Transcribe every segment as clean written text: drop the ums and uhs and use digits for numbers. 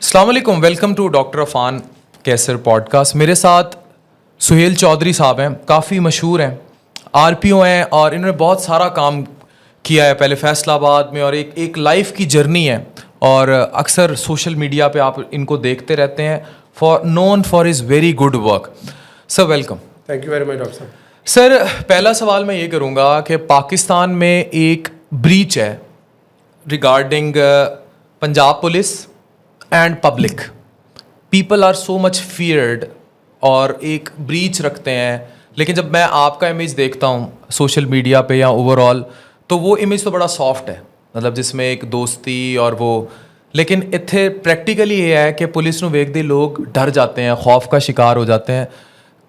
السلام علیکم، welcome to doctor Affan کیسر پوڈ کاسٹ. میرے ساتھ سہیل چودھری صاحب ہیں، کافی مشہور ہیں، آر پی او ہیں اور انہوں نے بہت سارا کام کیا ہے پہلے فیصل آباد میں، اور ایک لائف کی جرنی ہے اور اکثر سوشل میڈیا پہ آپ ان کو دیکھتے رہتے ہیں. Known for his very good work. Sir welcome. Thank you very much doctor صاحب. سر پہلا سوال میں یہ کروں گا کہ پاکستان میں ایک بریچ ہے regarding Punjab police and public. People are so much feared اور ایک بریچ رکھتے ہیں، لیکن جب میں آپ کا امیج دیکھتا ہوں سوشل میڈیا پہ یا اوور آل تو وہ امیج تو بڑا سافٹ ہے، مطلب جس میں ایک دوستی اور وہ، لیکن اتنے پریکٹیکلی یہ ہے کہ پولیس نو ویکھدے لوگ ڈر جاتے ہیں، خوف کا شکار ہو جاتے ہیں.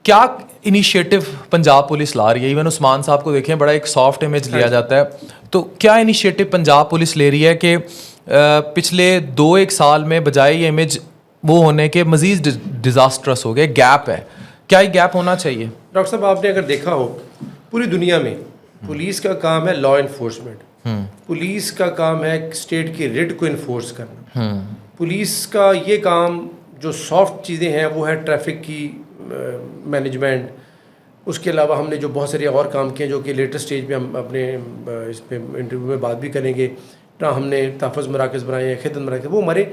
کیا انیشیٹو پنجاب پولیس لا رہی ہے؟ ایون عثمان صاحب کو دیکھیں، بڑا ایک سافٹ امیج لیا جاتا ہے، تو کیا انیشیٹو پنجاب پولیس لے رہی ہے کہ پچھلے 2-1 سال میں بجائے یہ امیج وہ ہونے کے مزید ڈیزاسٹرس ہو گئے؟ گیپ ہے، کیا یہ گیپ ہونا چاہیے؟ ڈاکٹر صاحب آپ نے اگر دیکھا ہو پوری دنیا میں پولیس کا کام ہے لا انفورسمنٹ، پولیس کا کام ہے اسٹیٹ کی ریٹ کو انفورس کرنا. پولیس کا یہ کام جو سافٹ چیزیں ہیں وہ ہے ٹریفک کی مینجمنٹ. اس کے علاوہ ہم نے جو بہت سارے اور کام کیے جو کہ لیٹر سٹیج پہ ہم اپنے اس پہ انٹرویو میں بات بھی کریں گے. ہم نے تحفظ مراکز بنائے ہیں، خدمت مراکز، وہ ہمارے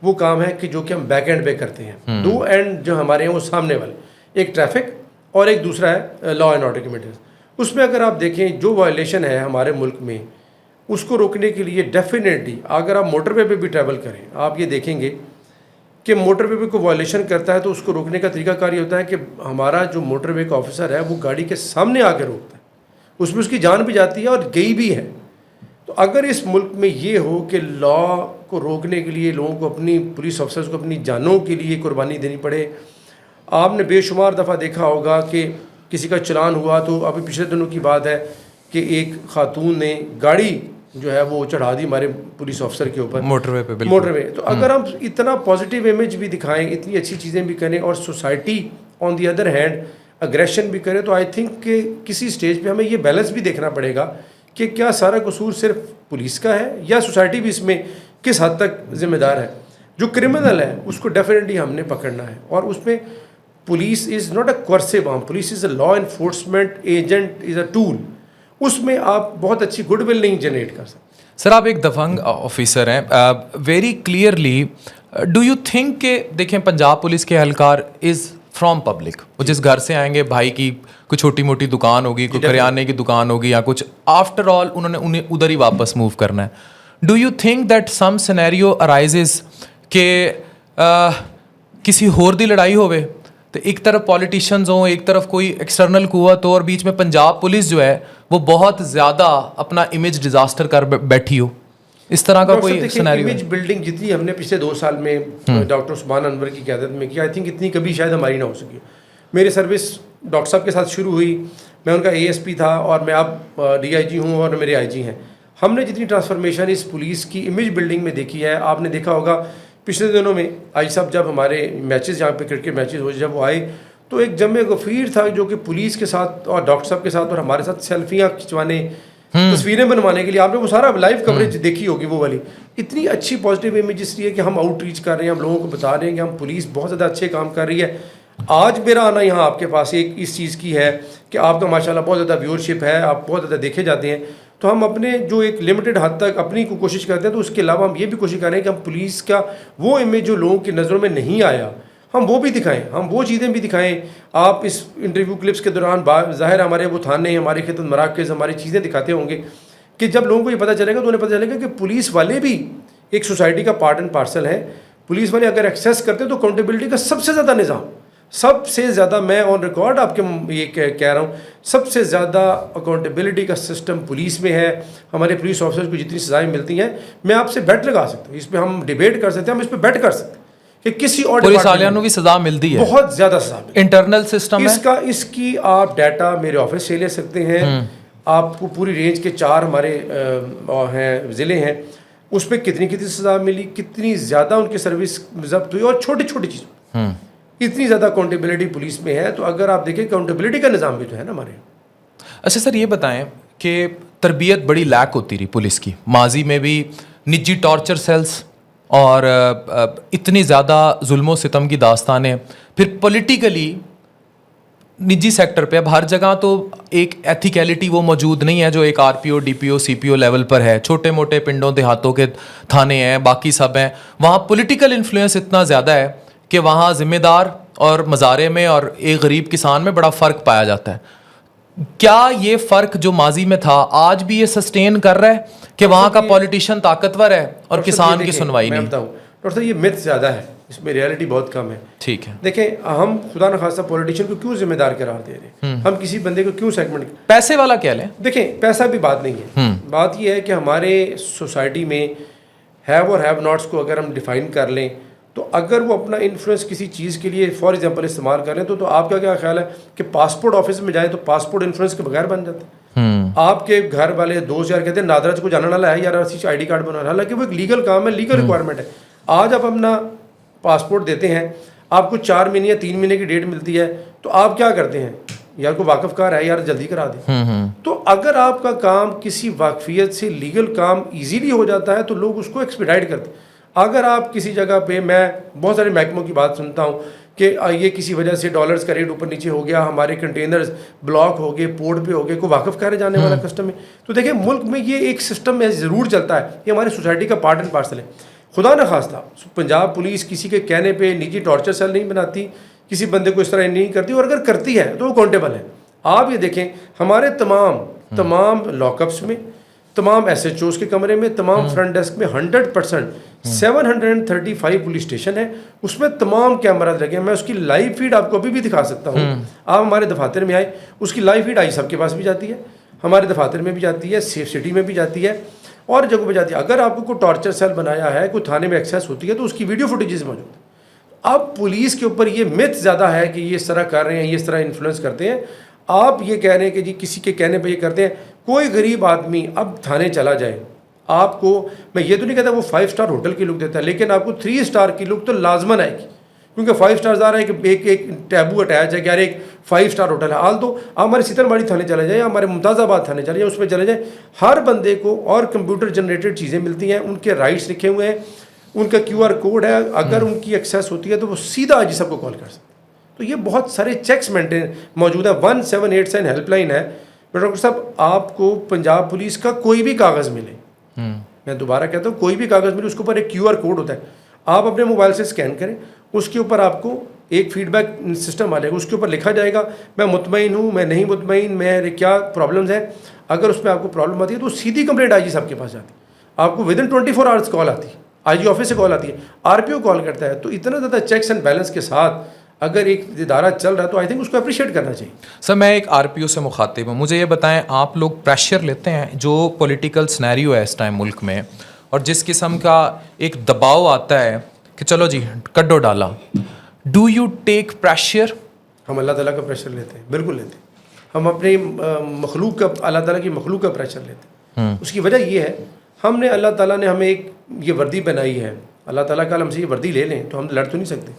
وہ کام ہے کہ جو کہ ہم بیک اینڈ پہ کرتے ہیں. 2 اینڈ جو ہمارے ہیں وہ سامنے والے، ایک ٹریفک اور ایک دوسرا ہے لا اینڈ آرڈر کی مینٹیننس. اس میں اگر آپ دیکھیں جو وائلیشن ہے ہمارے ملک میں، اس کو روکنے کے لیے ڈیفینیٹلی اگر آپ موٹر وے پہ بھی ٹریول کریں آپ یہ دیکھیں گے کہ موٹر وے پہ کوئی وائلیشن کرتا ہے تو اس کو روکنے کا طریقہ کار یہ ہوتا ہے کہ ہمارا جو موٹر وے کا آفیسر ہے وہ گاڑی کے سامنے آ کے روکتا ہے. اس میں اس کی جان بھی جاتی ہے اور گئی بھی ہے. تو اگر اس ملک میں یہ ہو کہ لا کو روکنے کے لیے لوگوں کو اپنی پولیس آفیسرز کو اپنی جانوں کے لیے قربانی دینی پڑے. آپ نے بے شمار دفعہ دیکھا ہوگا کہ کسی کا چلان ہوا تو ابھی پچھلے دنوں کی بات ہے کہ ایک خاتون نے گاڑی جو ہے وہ چڑھا دی ہمارے پولیس آفیسر کے اوپر موٹر وے پہ. موٹر وے. تو اگر ہم اتنا پازیٹیو امیج بھی دکھائیں، اتنی اچھی چیزیں بھی کریں اور society on the other hand aggression بھی کرے، تو آئی تھنک کہ کسی اسٹیج پہ ہمیں یہ بیلنس بھی دیکھنا پڑے گا کہ کیا سارا قصور صرف پولیس کا ہے یا سوسائٹی بھی اس میں کس حد تک ذمہ دار ہے. جو کرمنل ہے اس کو ڈیفینیٹلی ہم نے پکڑنا ہے، اور اس میں police is not a coercive arm, police is a law enforcement agent, is a tool. اس میں آپ بہت اچھی گڈ ول نہیں جنریٹ کر سکتے. سر آپ ایک دفنگ آفیسر ہیں، very clearly do you think کہ دیکھیں پنجاب پولیس کے اہلکار از فرام پبلک، وہ جس گھر سے آئیں گے، بھائی کی کوئی چھوٹی موٹی دکان ہوگی، کوئی کریانے کی دکان ہوگی یا کچھ، آفٹر آل انہوں نے انہیں ادھر ہی واپس موو کرنا ہے. Do you think that some scenario arises کہ کسی ہور دی لڑائی ہوئے تو ایک طرف پولیٹیشنز ہوں، ایک طرف کوئی ایکسٹرنل قوت ہو، اور بیچ میں پنجاب پولیس جو ہے وہ بہت زیادہ اپنا امیج ڈیزاسٹر کر بیٹھی ہو، اس طرح کا کوئی سینیریو؟ امیج بلڈنگ جتنی ہم نے پچھلے 2 سال میں ڈاکٹر عثمان انور کی قیادت میں کی، آئی تھنک اتنی کبھی شاید ہماری نہ ہو سکی. میری سروس ڈاکٹر صاحب کے ساتھ شروع ہوئی، میں ان کا ASP تھا اور میں اب DIG ہوں اور میرے IG ہیں. ہم نے جتنی ٹرانسفارمیشن اس پولیس کی امیج بلڈنگ میں دیکھی ہے، آپ نے دیکھا ہوگا پچھلے دنوں میں آئی صاحب جب ہمارے میچز جہاں پہ کرکٹ میچز ہوئے جب وہ آئے تو ایک جمع غفیر تھا جو کہ پولیس کے ساتھ اور ڈاکٹر صاحب کے ساتھ اور ہمارے ساتھ سیلفیاں کھنچوانے، تصویریں بنوانے کے لیے. آپ نے وہ سارا لائیو کوریج دیکھی ہوگی، وہ والی اتنی اچھی پازیٹیو امیج اس لیے کہ ہم آؤٹ ریچ کر رہے ہیں، ہم لوگوں کو بتا رہے ہیں کہ ہم پولیس بہت زیادہ اچھے کام کر رہی ہے. آج میرا آنا یہاں آپ کے پاس ایک اس چیز کی ہے کہ آپ کا ماشاءاللہ بہت زیادہ ویورشپ ہے، آپ بہت زیادہ دیکھے جاتے ہیں. تو ہم اپنے جو ایک لمیٹڈ حد تک اپنی کو کوشش کرتے ہیں، تو اس کے علاوہ ہم یہ بھی کوشش کر رہے ہیں کہ ہم پولیس کا وہ امیج جو لوگوں کی نظروں میں نہیں آیا ہم وہ بھی دکھائیں، ہم وہ چیزیں بھی دکھائیں. آپ اس انٹرویو کلپس کے دوران ظاہر ہمارے وہ تھانے، ہماری خدمت مراکز، ہماری چیزیں دکھاتے ہوں گے کہ جب لوگوں کو یہ پتہ چلے گا تو انہیں پتہ چلے گا کہ پولیس والے بھی ایک سوسائٹی کا پارٹ اینڈ پارسل ہے. پولیس والے اگر ایکسیس کرتے تو اکاؤنٹیبلٹی کا سب سے زیادہ نظام، سب سے زیادہ، میں آن ریکارڈ آپ کے یہ کہہ رہا ہوں، سب سے زیادہ اکاؤنٹیبلٹی کا سسٹم پولیس میں ہے. ہمارے پولیس آفیسرز کو جتنی سزائیں ملتی ہیں، میں آپ سے بیٹ لگا سکتا ہوں، اس پہ ہم ڈیبیٹ کر سکتے ہیں، ہم اس پہ بیٹ کر سکتے ہیں کہ کسی اور پولیس والوں کو بھی سزا ملتی ہے، بہت زیادہ سزا ملتی ہے. انٹرنل سسٹم ہے اس کی آپ ڈیٹا میرے آفس سے لے سکتے ہیں. آپ کو پوری رینج کے 4 ہمارے ہیں ضلع ہیں، اس پہ کتنی سزا ملی، کتنی زیادہ ان کی سروس ضبط ہوئی، اور چھوٹی چھوٹی چیزوں اتنی زیادہ اکاؤنٹیبلٹی پولیس میں ہے. تو اگر آپ دیکھیں اکاؤنٹیبلٹی کا نظام بھی جو ہے نا ہمارے. اچھا سر یہ بتائیں کہ تربیت بڑی لیک ہوتی رہی پولیس کی، ماضی میں بھی نجی ٹارچر سیلز اور اتنی زیادہ ظلم و ستم کی داستانیں، پھر پولیٹیکلی نجی سیکٹر پہ اب ہر جگہ تو ایک ایتھیکیلٹی وہ موجود نہیں ہے جو ایک R P O D P O C P O level پر ہے. چھوٹے موٹے پنڈوں دیہاتوں کے تھانے ہیں، باقی سب ہیں، وہاں پولیٹیکل انفلوئنس اتنا زیادہ ہے کہ وہاں ذمہ دار اور مزارے میں اور ایک غریب کسان میں بڑا فرق پایا جاتا ہے. کیا یہ فرق جو ماضی میں تھا آج بھی یہ سسٹین کر رہا ہے کہ وہاں کا پولیٹیشین طاقتور ہے اور کسان کی سنوائی نہیں؟ میں بتاؤں ڈاکٹر صاحب، یہ مت زیادہ ہے، اس میں ریئلٹی بہت کم ہے. ٹھیک ہے، دیکھیں ہم خدا نخواستہ پولیٹیشین کو کیوں ذمہ دار قرار دے رہے ہیں؟ ہم کسی بندے کو کیوں سیگمنٹ؟ پیسے والا کیا لیں؟ دیکھیں پیسہ بھی بات نہیں ہے، بات یہ ہے کہ ہمارے سوسائٹی میں ہیو اور ہیو ناٹس کو اگر ہم ڈیفائن کر لیں تو اگر وہ اپنا انفلوئنس کسی چیز کے لیے فار ایگزامپل استعمال کر لیں تو آپ کا کیا خیال ہے کہ پاسپورٹ آفس میں جائیں تو پاسپورٹ انفلوئنس کے بغیر بن جاتے ہیں؟ آپ کے گھر والے دوست یار کہتے ہیں نادرج کو جاننے والا ہے یار اسی آئی ڈی کارڈ بنا رہا ہے، حالانکہ وہ ایک لیگل کام ہے، لیگل ریکوائرمنٹ ہے. آج آپ اپنا پاسپورٹ دیتے ہیں، آپ کو 4 مہینے یا 3 مہینے کی ڈیٹ ملتی ہے تو آپ کیا کرتے ہیں؟ یار کو واقف کار ہے یار جلدی کرا دیں. تو اگر آپ کا کام کسی واقفیت سے لیگل کام ایزیلی ہو جاتا ہے تو لوگ اس کو ایکسپیڈائٹ کرتے ہیں. اگر آپ کسی جگہ پہ، میں بہت سارے محکموں کی بات سنتا ہوں کہ یہ کسی وجہ سے ڈالرز کا ریٹ اوپر نیچے ہو گیا، ہمارے کنٹینرز بلاک ہو گئے، پورٹ پہ ہو گئے، کوئی واقف کرے جانے والا کسٹم ہے. تو دیکھیں ملک میں یہ ایک سسٹم میں ضرور چلتا ہے، یہ ہماری سوسائٹی کا پارٹ اینڈ پارسل ہے. خدا نخواستہ پنجاب پولیس کسی کے کہنے پہ نجی ٹارچر سیل نہیں بناتی، کسی بندے کو اس طرح نہیں کرتی، اور اگر کرتی ہے تو وہ اکاؤنٹیبل ہے. آپ یہ دیکھیں ہمارے تمام لاک اپس میں، تمام ایس ایچ اوز کے کمرے میں، تمام فرنٹ ڈیسک میں 100% 735 پولیس اسٹیشن ہے، اس میں تمام کیمراز لگے ہیں. میں اس کی لائیو فیڈ آپ کو ابھی بھی دکھا سکتا ہوں. آپ ہمارے دفاتر میں آئے، اس کی لائیو فیڈ آئی سب کے پاس بھی جاتی ہے، ہمارے دفاتر میں بھی جاتی ہے، سیف سٹی میں بھی جاتی ہے، اور جگہوں پہ جاتی ہے. اگر آپ کو کوئی ٹارچر سیل بنایا ہے، کوئی تھانے میں ایکسیس ہوتی ہے تو اس کی ویڈیو فوٹیجز موجود ہیں. اب پولیس کے اوپر یہ مت زیادہ ہے کہ یہ اس طرح کر رہے ہیں، یہ اس طرح انفلوئنس کرتے ہیں. آپ یہ کہہ رہے ہیں کہ جی کسی کے کہنے پہ یہ کرتے ہیں. کوئی غریب آدمی اب تھانے چلا جائے، آپ کو، میں یہ تو نہیں کہتا وہ 5 اسٹار ہوٹل کی لک دیتا ہے، لیکن آپ کو 3 اسٹار کی لک تو لازمن آئے گی، کیونکہ 5 اسٹار آ رہا ہے کہ ایک ٹیبو اٹیچ ہے کہ یار ایک 5 اسٹار ہوٹل ہے. حال تو آپ ہمارے سیتن باڑی تھانے چلے جائیں، ہمارے ممتاز آباد تھانے چلے جائیں، اس میں چلے جائیں، ہر بندے کو اور کمپیوٹر جنریٹڈ چیزیں ملتی ہیں، ان کے رائٹس لکھے ہوئے ہیں، ان کا QR کوڈ ہے، اگر ان کی ایکسیس ہوتی ہے تو وہ سیدھا آج سب کو کال کر سکتے ہیں. تو یہ بہت سارے چیکس مینٹین موجود ہیں. 1787 ہیلپ لائن ہے. ڈاکٹر صاحب آپ کو پنجاب پولیس کا کوئی بھی کاغذ ملے، میں دوبارہ کہتا ہوں کوئی بھی کاغذ ملے، اس کے اوپر ایک QR کوڈ ہوتا ہے، آپ اپنے موبائل سے اسکین کریں، اس کے اوپر آپ کو ایک فیڈ بیک سسٹم آ جائے گا، اس کے اوپر لکھا جائے گا میں مطمئن ہوں، میں نہیں مطمئن، میرے کیا پرابلمز ہیں. اگر اس میں آپ کو پرابلم آتی ہے تو سیدھی کمپلینٹ آئی جی صاحب کے پاس جاتی ہے، آپ کو ودن 24 آورس کال آتی ہے، آئی جی آفس سے کال آتی ہے، RPO کال کرتا ہے. تو اتنا زیادہ چیکس اینڈ بیلنس کے ساتھ اگر ایک ادارہ چل رہا ہے تو آئی تھنک اس کو اپریشیٹ کرنا چاہیے. سر میں ایک RPO سے مخاطب ہوں، مجھے یہ بتائیں آپ لوگ پریشر لیتے ہیں جو پولیٹیکل سنیریو ہے اس ٹائم ملک میں، اور جس قسم کا ایک دباؤ آتا ہے کہ چلو جی کڈو ڈالا، ڈو یو ٹیک پریشر؟ ہم اللہ تعالیٰ کا پریشر لیتے ہیں، بالکل لیتے ہیں. ہم اپنی مخلوق کا، اللہ تعالیٰ کی مخلوق کا پریشر لیتے ہیں. اس کی وجہ یہ ہے ہم نے، اللہ تعالیٰ نے ہمیں ایک یہ وردی بنائی ہے، اللہ تعالیٰ کا ہم سے یہ وردی لے لیں تو ہم لڑ تو نہیں سکتے.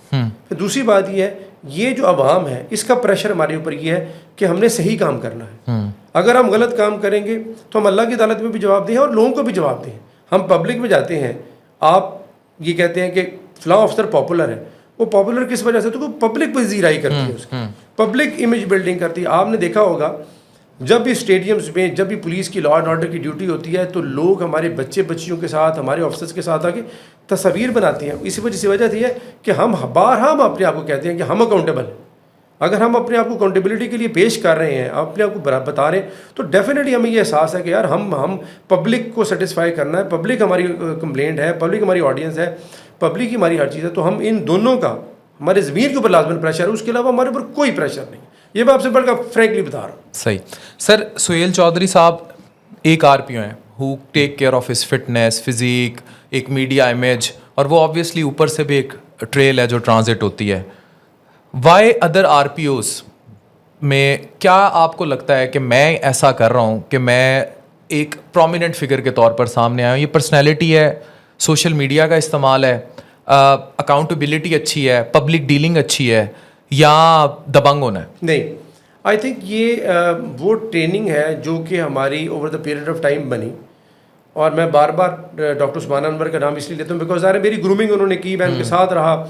پھر دوسری بات یہ ہے یہ جو عوام ہے اس کا پریشر ہمارے اوپر یہ ہے کہ ہم نے صحیح کام کرنا ہے. اگر ہم غلط کام کریں گے تو ہم اللہ کی عدالت میں بھی جواب دیں اور لوگوں کو بھی جواب دیں. ہم پبلک میں جاتے ہیں، آپ یہ کہتے ہیں کہ فلاں افسر پاپولر ہے، وہ پاپولر کس وجہ سے؟ تو پبلک پذیرائی کرتی ہے، اس کی پبلک امیج بلڈنگ کرتی ہے. آپ نے دیکھا ہوگا جب بھی اسٹیڈیمز میں، جب بھی پولیس کی لا اینڈ آرڈر کی ڈیوٹی ہوتی ہے تو لوگ ہمارے بچے بچیوں کے ساتھ، ہمارے آفیسرس کے ساتھ آ کے تصاویر بناتے ہیں. اسی وجہ یہ ہے کہ ہم بارہا ہم اپنے آپ کو کہتے ہیں کہ ہم اکاؤنٹیبل ہیں. اگر ہم اپنے آپ کو اکاؤنٹیبلٹی کے لیے پیش کر رہے ہیں، اپنے آپ کو بتا رہے ہیں، تو ڈیفینیٹلی ہمیں یہ احساس ہے کہ یار ہم پبلک کو سیٹسفائی کرنا ہے، پبلک ہماری کمپلینٹ ہے، پبلک ہماری آڈینس ہے، پبلک ہی ہماری ہر چیز ہے. تو ہم ان دونوں کا، ہمارے ضمیر کے اوپر لازمن پریشر ہے، اس کے علاوہ ہمارے اوپر کوئی پریشر نہیں. یہ میں آپ سے بڑھ کر فرینکلی بتا رہا ہوں. صحیح. سر سہیل چودھری صاحب ایک RPO ہیں who take care of his fitness, physique, ایک میڈیا امیج، اور وہ آبویسلی اوپر سے بھی ایک ٹریل ہے جو ٹرانزٹ ہوتی ہے. وائی ادر RPOs میں کیا آپ کو لگتا ہے کہ میں ایسا کر رہا ہوں کہ میں ایک پرومیننٹ فگر کے طور پر سامنے آیا ہوں؟ یہ پرسنالٹی ہے، سوشل میڈیا کا استعمال ہے، اکاؤنٹیبلٹی اچھی ہے، پبلک ڈیلنگ اچھی ہے، یا دبنگ ہونا ہے؟ نہیں، آئی تھنک یہ وہ ٹریننگ ہے جو کہ ہماری over the period of time بنی، اور میں بار بار ڈاکٹر عثمان انور کا نام اس لیے لیتا ہوں بیکاز ظاہر ہے میری گرومنگ انہوں نے کی, میں ان کے ساتھ رہا.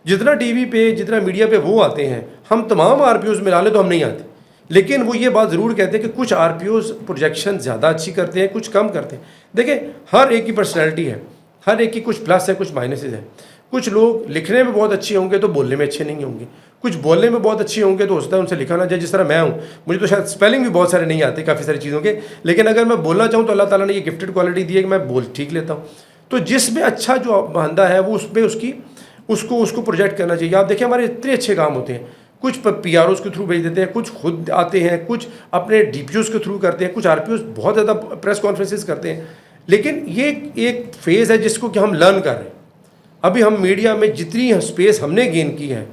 جتنا ٹی وی پہ جتنا میڈیا پہ وہ آتے ہیں, ہم تمام آر پی اوز ملا لیں تو ہم نہیں آتے, لیکن وہ یہ بات ضرور کہتے ہیں کہ کچھ آر پی اوز پروجیکشن زیادہ اچھی کرتے ہیں, کچھ کم کرتے ہیں. دیکھیں ہر ایک کی پرسنالٹی ہے, ہر ایک کی کچھ پلس ہے, کچھ مائنسز ہیں. کچھ لوگ لکھنے میں بہت اچھے ہوں گے تو بولنے میں اچھے نہیں ہوں گے, کچھ بولنے میں بہت اچھے ہوں گے تو ہو سکتا ہے ان سے لکھا نہ جائے. جس طرح میں ہوں, مجھے تو شاید اسپیلنگ بھی بہت سارے نہیں آتے کافی ساری چیزوں کے, لیکن اگر میں بولنا چاہوں تو اللہ تعالیٰ نے یہ گفٹڈ کوالٹی دی ہے کہ میں بول ٹھیک لیتا ہوں. تو جس میں اچھا جو بندہ ہے وہ اس پہ اس کو پروجیکٹ کرنا چاہیے. آپ دیکھیں ہمارے اتنے اچھے کام ہوتے ہیں, کچھ پی آر اوز کے تھرو بھیج دیتے ہیں, کچھ خود آتے ہیں, کچھ اپنے ڈی پی اوز کے تھرو کرتے ہیں, کچھ آر پی اوز بہت زیادہ پریس کانفرنسز کرتے ہیں. لیکن یہ ایک فیز ہے جس کو کہ ہم لرن کر رہے ہیں. ابھی ہم میڈیا میں جتنی اسپیس ہم نے گین کی ہے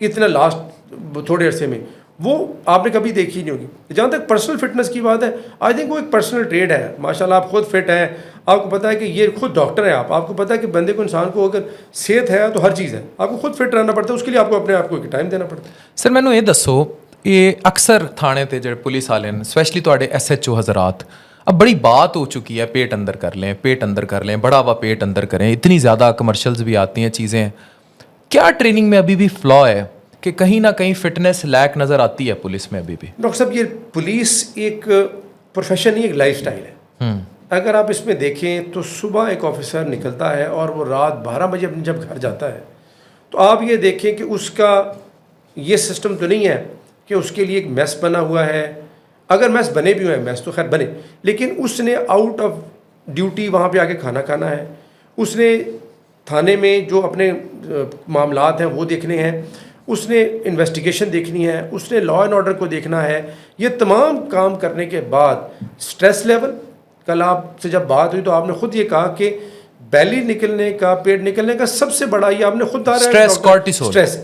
اتنا لاسٹ تھوڑے عرصے میں, وہ آپ نے کبھی دیکھی نہیں ہوگی. جہاں تک پرسنل فٹنس کی بات ہے, آئی تھنک وہ ایک پرسنل ٹریڈ ہے. ماشاء اللہ آپ خود فٹ ہیں, آپ کو پتہ ہے کہ یہ خود ڈاکٹر ہیں آپ کو پتہ ہے کہ بندے کو, انسان کو اگر صحت ہے تو ہر چیز ہے, آپ کو خود فٹ رہنا پڑتا ہے, اس کے لیے آپ کو اپنے آپ کو ایک ٹائم دینا پڑتا ہے. سر مینوں یہ دسو, یہ اکثر تھانے تے جڑے پولیس والے ہیں سپیشلی تواڈے ایس ایچ او حضرات, اب بڑی بات ہو چکی ہے پیٹ اندر کر لیں, پیٹ اندر کر لیں, بڑا ہوا پیٹ اندر کریں, اتنی زیادہ کمرشلز بھی آتی ہیں چیزیں. کیا ٹریننگ میں ابھی بھی فلا ہے کہ کہیں نہ کہیں فٹنس لیک نظر آتی ہے پولیس میں ابھی بھی؟ ڈاکٹر صاحب یہ پولیس ایک پروفیشن نہیں, ایک لائف سٹائل ہے. اگر آپ اس میں دیکھیں تو صبح ایک آفیسر نکلتا ہے اور وہ رات 12 بجے اپنے جب گھر جاتا ہے, تو آپ یہ دیکھیں کہ اس کا یہ سسٹم تو نہیں ہے کہ اس کے لیے ایک میس بنا ہوا ہے. اگر میس بنے بھی ہوئے ہیں, میس تو خیر بنے, لیکن اس نے آؤٹ آف ڈیوٹی وہاں پہ آ کے کھانا کھانا ہے, اس نے تھانے میں جو اپنے معاملات ہیں وہ دیکھنے ہیں, اس نے انویسٹیگیشن دیکھنی ہے, اس نے لا اینڈ آرڈر کو دیکھنا ہے. یہ تمام کام کرنے کے بعد سٹریس لیول, کل آپ سے جب بات ہوئی تو آپ نے خود یہ کہا کہ بیلی نکلنے کا, پیٹ نکلنے کا سب سے بڑا, یہ آپ نے خود اسٹریس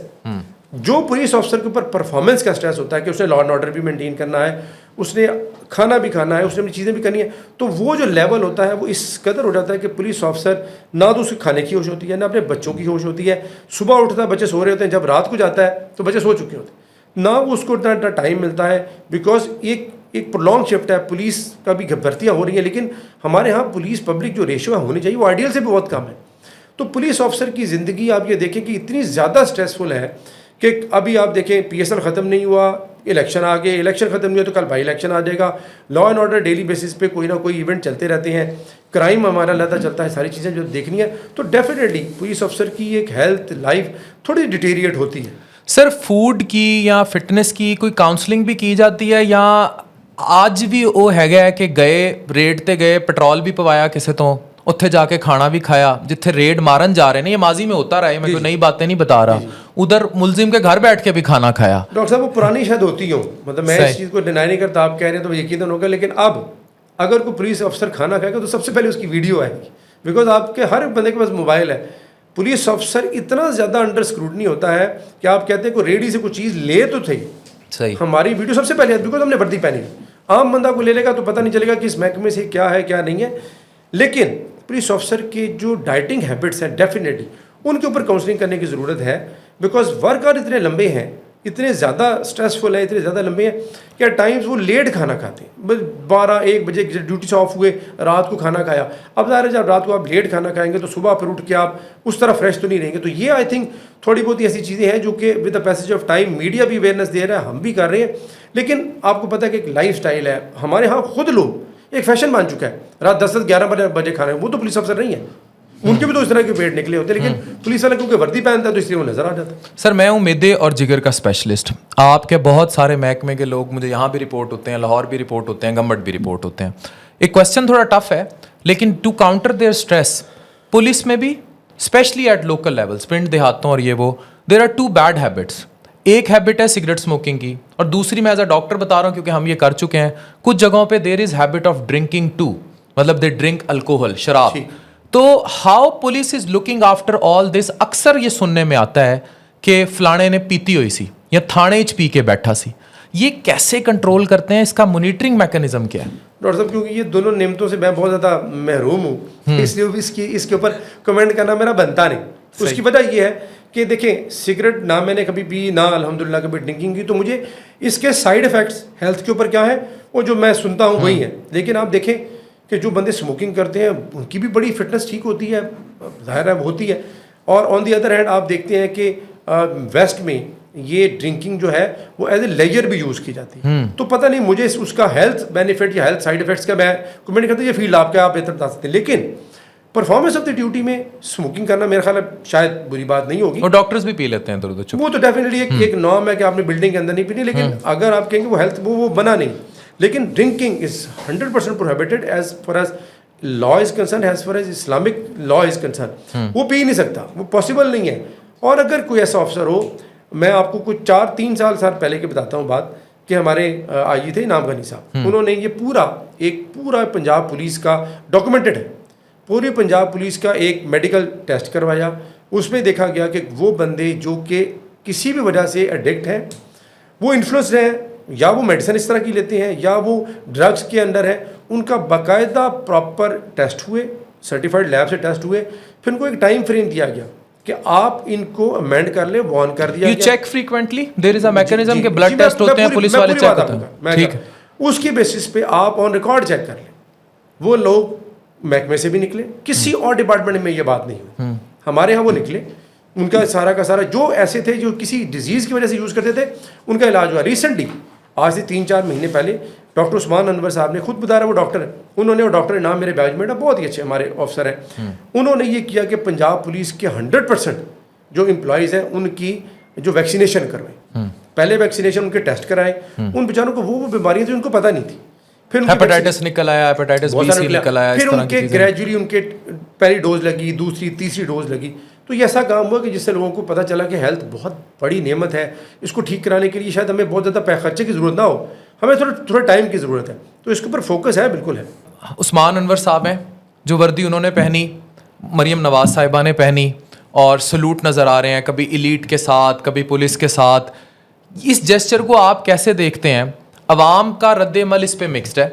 جو پولیس آفسر کے اوپر پرفارمنس کا اسٹریس ہوتا ہے کہ اس نے لا اینڈ آرڈر بھی مینٹین کرنا ہے, اس نے کھانا بھی کھانا ہے, اس نے اپنی چیزیں بھی کرنی ہے, تو وہ جو لیول ہوتا ہے وہ اس قدر ہو جاتا ہے کہ پولیس آفسر نہ تو اس کے کھانے کی ہوش ہوتی ہے, نہ اپنے بچوں کی ہوش ہوتی ہے. صبح اٹھتا ہے بچے سو رہے ہوتے ہیں, جب رات کو جاتا ہے تو بچے سو چکے ہوتے ہیں, نہ وہ اس کو اتنا ٹائم ملتا ہے, بیکاز ایک پرولونگ شفٹ ہے. پولیس کا بھی بھرتیاں ہو رہی ہیں, لیکن ہمارے ہاں پولیس پبلک جو ریشو ہونی چاہیے وہ آئیڈیل سے بھی بہت کم ہے. تو پولیس آفسر کی زندگی آپ یہ دیکھیں کہ اتنی زیادہ اسٹریسفل ہے کہ ابھی آپ دیکھیں پی ایس ایل ختم نہیں ہوا, الیکشن آ گئے, الیکشن ختم نہیں ہوا تو کل بائی الیکشن آ جائے گا, law and order daily basis پہ کوئی نہ کوئی ایونٹ چلتے رہتے ہیں, کرائم ہمارا لگتا چلتا ہے, ساری چیزیں جو دیکھنی ہے, تو ڈیفینیٹلی پولیس افسر کی ایک ہیلتھ لائف تھوڑی ڈیٹیریٹ ہوتی ہے. سر فوڈ کی یا فٹنس کی کوئی کاؤنسلنگ بھی کی جاتی ہے, یا آج بھی وہ ہے کہ گئے ریڈ تے گئے, پیٹرول بھی پوایا کسی تو, اتنے جا کے کھانا بھی کھایا, جتنے ریڈ مارن جا رہے ہیں, یہ ماضی میں ہوتا رہا ہے, میں کوئی نئی باتیں نہیں بتا رہا, ادھر ملزم کے گھر بیٹھ کے بھی کھانا کھایا. ڈاکٹر صاحب وہ پرانی شاید ہوتی ہوں, مطلب میں اس چیز کو ڈینائی نہیں کرتا, آپ کہہ رہے ہیں تو یقیناً ہوگا, لیکن اب اگر کوئی پولیس افسر کھانا کھائے گا تو سب سے پہلے اس کی ویڈیو آئے گی, بیکاز آپ کے ہر بندے کے پاس موبائل ہے. پولیس افسر اتنا زیادہ انڈر اسکروٹنی ہوتا ہے کہ آپ کہتے ہیں کوئی ریڈی سے کوئی چیز لے تو تھے, صحیح, ہماری ویڈیو سب سے پہلے, بیکاز ہم نے وردی پہنی ہے. عام بندہ کو لے لے گا تو پتہ نہیں چلے گا کہ اس محکمے سے کیا ہے کیا نہیں ہے. لیکن پولیس آفسر کے جو ڈائٹنگ ہیبٹس ہیں ڈیفینیٹلی ان کے اوپر کاؤنسلنگ کرنے کی ضرورت ہے, بیکاز ورک آور اتنے لمبے ہیں, اتنے زیادہ اسٹریسفل ہیں, اتنے زیادہ لمبے ہیں کہ ایٹ ٹائمز وہ لیٹ کھانا کھاتے ہیں, 12-1 بجے ڈیوٹی سے آف ہوئے, رات کو کھانا کھایا. اب ظاہر ہے جب رات کو آپ لیٹ کھانا کھائیں گے تو صبح پھر اٹھ کے آپ اس طرح فریش تو نہیں رہیں گے. تو یہ آئی تھنک تھوڑی بہت ایسی چیزیں ہیں جو کہ with the passage of time media بھی اویئرنیس دے رہا ہے, ہم بھی کر رہے ہیں, لیکن آپ کو پتہ ہے کہ ایک لائف سٹائل ہے. ہمارے ہاں خود لوگ ایک فیشن بن چکا ہے رات 10-11 بجے کھانا ہے, وہ تو پولیس افسر نہیں ہے, ان کے بھی تو اس طرح کے پیٹ نکلے ہوتے ہیں, لیکن پولیس والا کیونکہ وردی پہنتا ہے تو اس لیے وہ نظر آ جاتا ہے. سر میں ہوں معدے اور جگر کا اسپیشلسٹ, آپ کے بہت سارے محکمے کے لوگ مجھے یہاں بھی رپورٹ ہوتے ہیں, لاہور بھی رپورٹ ہوتے ہیں, گمبٹ بھی رپورٹ ہوتے ہیں. ایک کویشچن تھوڑا ٹف ہے, لیکن to counter their stress police میں بھی اسپیشلی ایٹ لوکل لیولس, پنڈ دیہاتوں اور یہ وہ, دیر آر 2 بیڈ ہیبٹس. ایک ہیبٹ ہے سگریٹ اسموکنگ کی, اور دوسری میں ایز اے ڈاکٹر بتا رہا ہوں کیونکہ ہم یہ کر چکے ہیں, کچھ جگہوں پہ there is habit of drinking too, مطلب دے ڈرنک الکوہل, شراب. تو how police is looking after all this? اکثر یہ سننے میں آتا ہے کہ فلانے نے پیتی ہوئی سی یا تھانے چ پی کے بیٹھا سی, یہ کیسے کنٹرول کرتے ہیں, اس کا مانیٹرنگ میکینزم کیا ہے؟ ڈاکٹر صاحب کیونکہ یہ دونوں نعمتوں سے میں بہت زیادہ محروم ہوں, اس لیے اس کے اوپر کمنٹ کرنا میرا بنتا نہیں. اس کی وجہ یہ ہے کہ دیکھیں سگریٹ نہ میں نے کبھی پی, نہ الحمدللہ کبھی ڈرنکنگ کی, تو مجھے اس کے سائیڈ افیکٹس ہیلتھ کے اوپر کیا ہے وہ جو میں سنتا ہوں وہی ہے. لیکن آپ دیکھیں کہ جو بندے اسموکنگ کرتے ہیں ان کی بھی بڑی فٹنس ٹھیک ہوتی ہے, ظاہر ہے ہوتی ہے, اور آن دی ادر ہینڈ آپ دیکھتے ہیں کہ ویسٹ میں یہ ڈرنکنگ جو ہے وہ ایز اے لیجر بھی یوز کی جاتی ہے. تو پتہ نہیں مجھے اس کا ہیلتھ بینیفٹ یا ہیلتھ سائڈ افیکٹس کا میں کمنٹ کرتا ہوں, یہ فیلڈ آپ کا آپ بہتر بتا سکتے ہیں, لیکن پرفارمنس آف دی ڈیوٹی میں اسموکنگ کرنا میرا خیال ہے شاید بری بات نہیں ہوگی. اور ڈاکٹرز بھی پی لیتے ہیں ادھر, وہ تو ڈیفینیٹلی ایک نارم ہے کہ آپ نے بلڈنگ کے اندر نہیں پینی, لیکن اگر آپ کہیں گے وہ ہیلتھ وہ بنا نہیں, لیکن drinking is 100% prohibited as far as law is concern, as far as Islamic law is concern. وہ پی نہیں سکتا, وہ پاسبل نہیں ہے. اور اگر کوئی ایسا آفسر ہو, میں آپ کو کچھ 3 سال پہلے کے بتاتا ہوں بات, کہ ہمارے آئی جی تھے انعام غنی صاحب, انہوں نے یہ پورا پنجاب پولیس کا ڈاکومنٹڈ ہے, پوری پنجاب پولیس کا ایک میڈیکل ٹیسٹ کروایا. اس میں دیکھا گیا کہ وہ بندے جو کہ کسی بھی وجہ سے ایڈکٹ ہیں, وہ انفلوئنسڈ ہیں, یا وہ میڈیسن اس طرح کی لیتے ہیں, یا وہ ڈرگس کے انڈر ہیں, ان کا باقاعدہ پراپر ٹیسٹ ہوئے, سرٹیفائڈ لیب سے ٹیسٹ ہوئے, پھر ان کو ایک ٹائم فریم دیا گیا کہ آپ ان کو امینڈ کر لیں, وارن کر دیا. You check frequently, there is a mechanism کہ بلڈ ٹیسٹ ہوتے ہیں, پولیس والے چیک کرتے ہیں, ٹھیک ہے, اس کی بیسس پہ آپ آن ریکارڈ چیک کر لیں. وہ لوگ محکمے سے بھی نکلے, کسی اور ڈپارٹمنٹ میں یہ بات نہیں ہوئی, ہمارے یہاں وہ نکلے, ان کا سارا کا سارا جو ایسے تھے جو کسی ڈیزیز کی وجہ سے یوز کرتے تھے, ان کا علاج ہوا. ریسنٹلی آج سے 3-4 مہینے پہلے ڈاکٹر عثمان انور صاحب نے خود بتا رہا, وہ ڈاکٹر ہیں, انہوں نے, وہ ڈاکٹر نام میرے بیچمیٹ ہے, بہت ہی اچھے ہمارے آفسر ہیں, انہوں نے یہ کیا کہ پنجاب پولیس کے 100% جو امپلائیز ہیں ان کی جو ویکسینیشن کروائیں. پہلے ویکسینیشن ان کے ٹیسٹ کرائے, ان بیچاروں کو وہ بیماریاں تھیں ان کو پتہ نہیں تھی, پھر ہیپاٹائٹس نکل آیا, ہیپاٹائٹس بی سی نکل آیا, پھر ان کے گریجولی ان کے پہلی ڈوز لگی, دوسری تیسری ڈوز لگی. تو یہ ایسا کام ہوا کہ جس سے لوگوں کو پتہ چلا کہ ہیلتھ بہت بڑی نعمت ہے, اس کو ٹھیک کرانے کے لیے شاید ہمیں بہت زیادہ خرچے کی ضرورت نہ ہو, ہمیں تھوڑا ٹائم کی ضرورت ہے. تو اس کے اوپر فوکس ہے, بالکل ہے. عثمان انور صاحب ہیں, جو وردی انہوں نے پہنی, مریم نواز صاحبہ نے پہنی, اور سلوٹ نظر آ رہے ہیں, کبھی ایلیٹ کے ساتھ, کبھی پولیس کے ساتھ. اس جیسچر کو آپ کیسے دیکھتے ہیں؟ عوام کا رد عمل اس پہ مکسڈ ہے,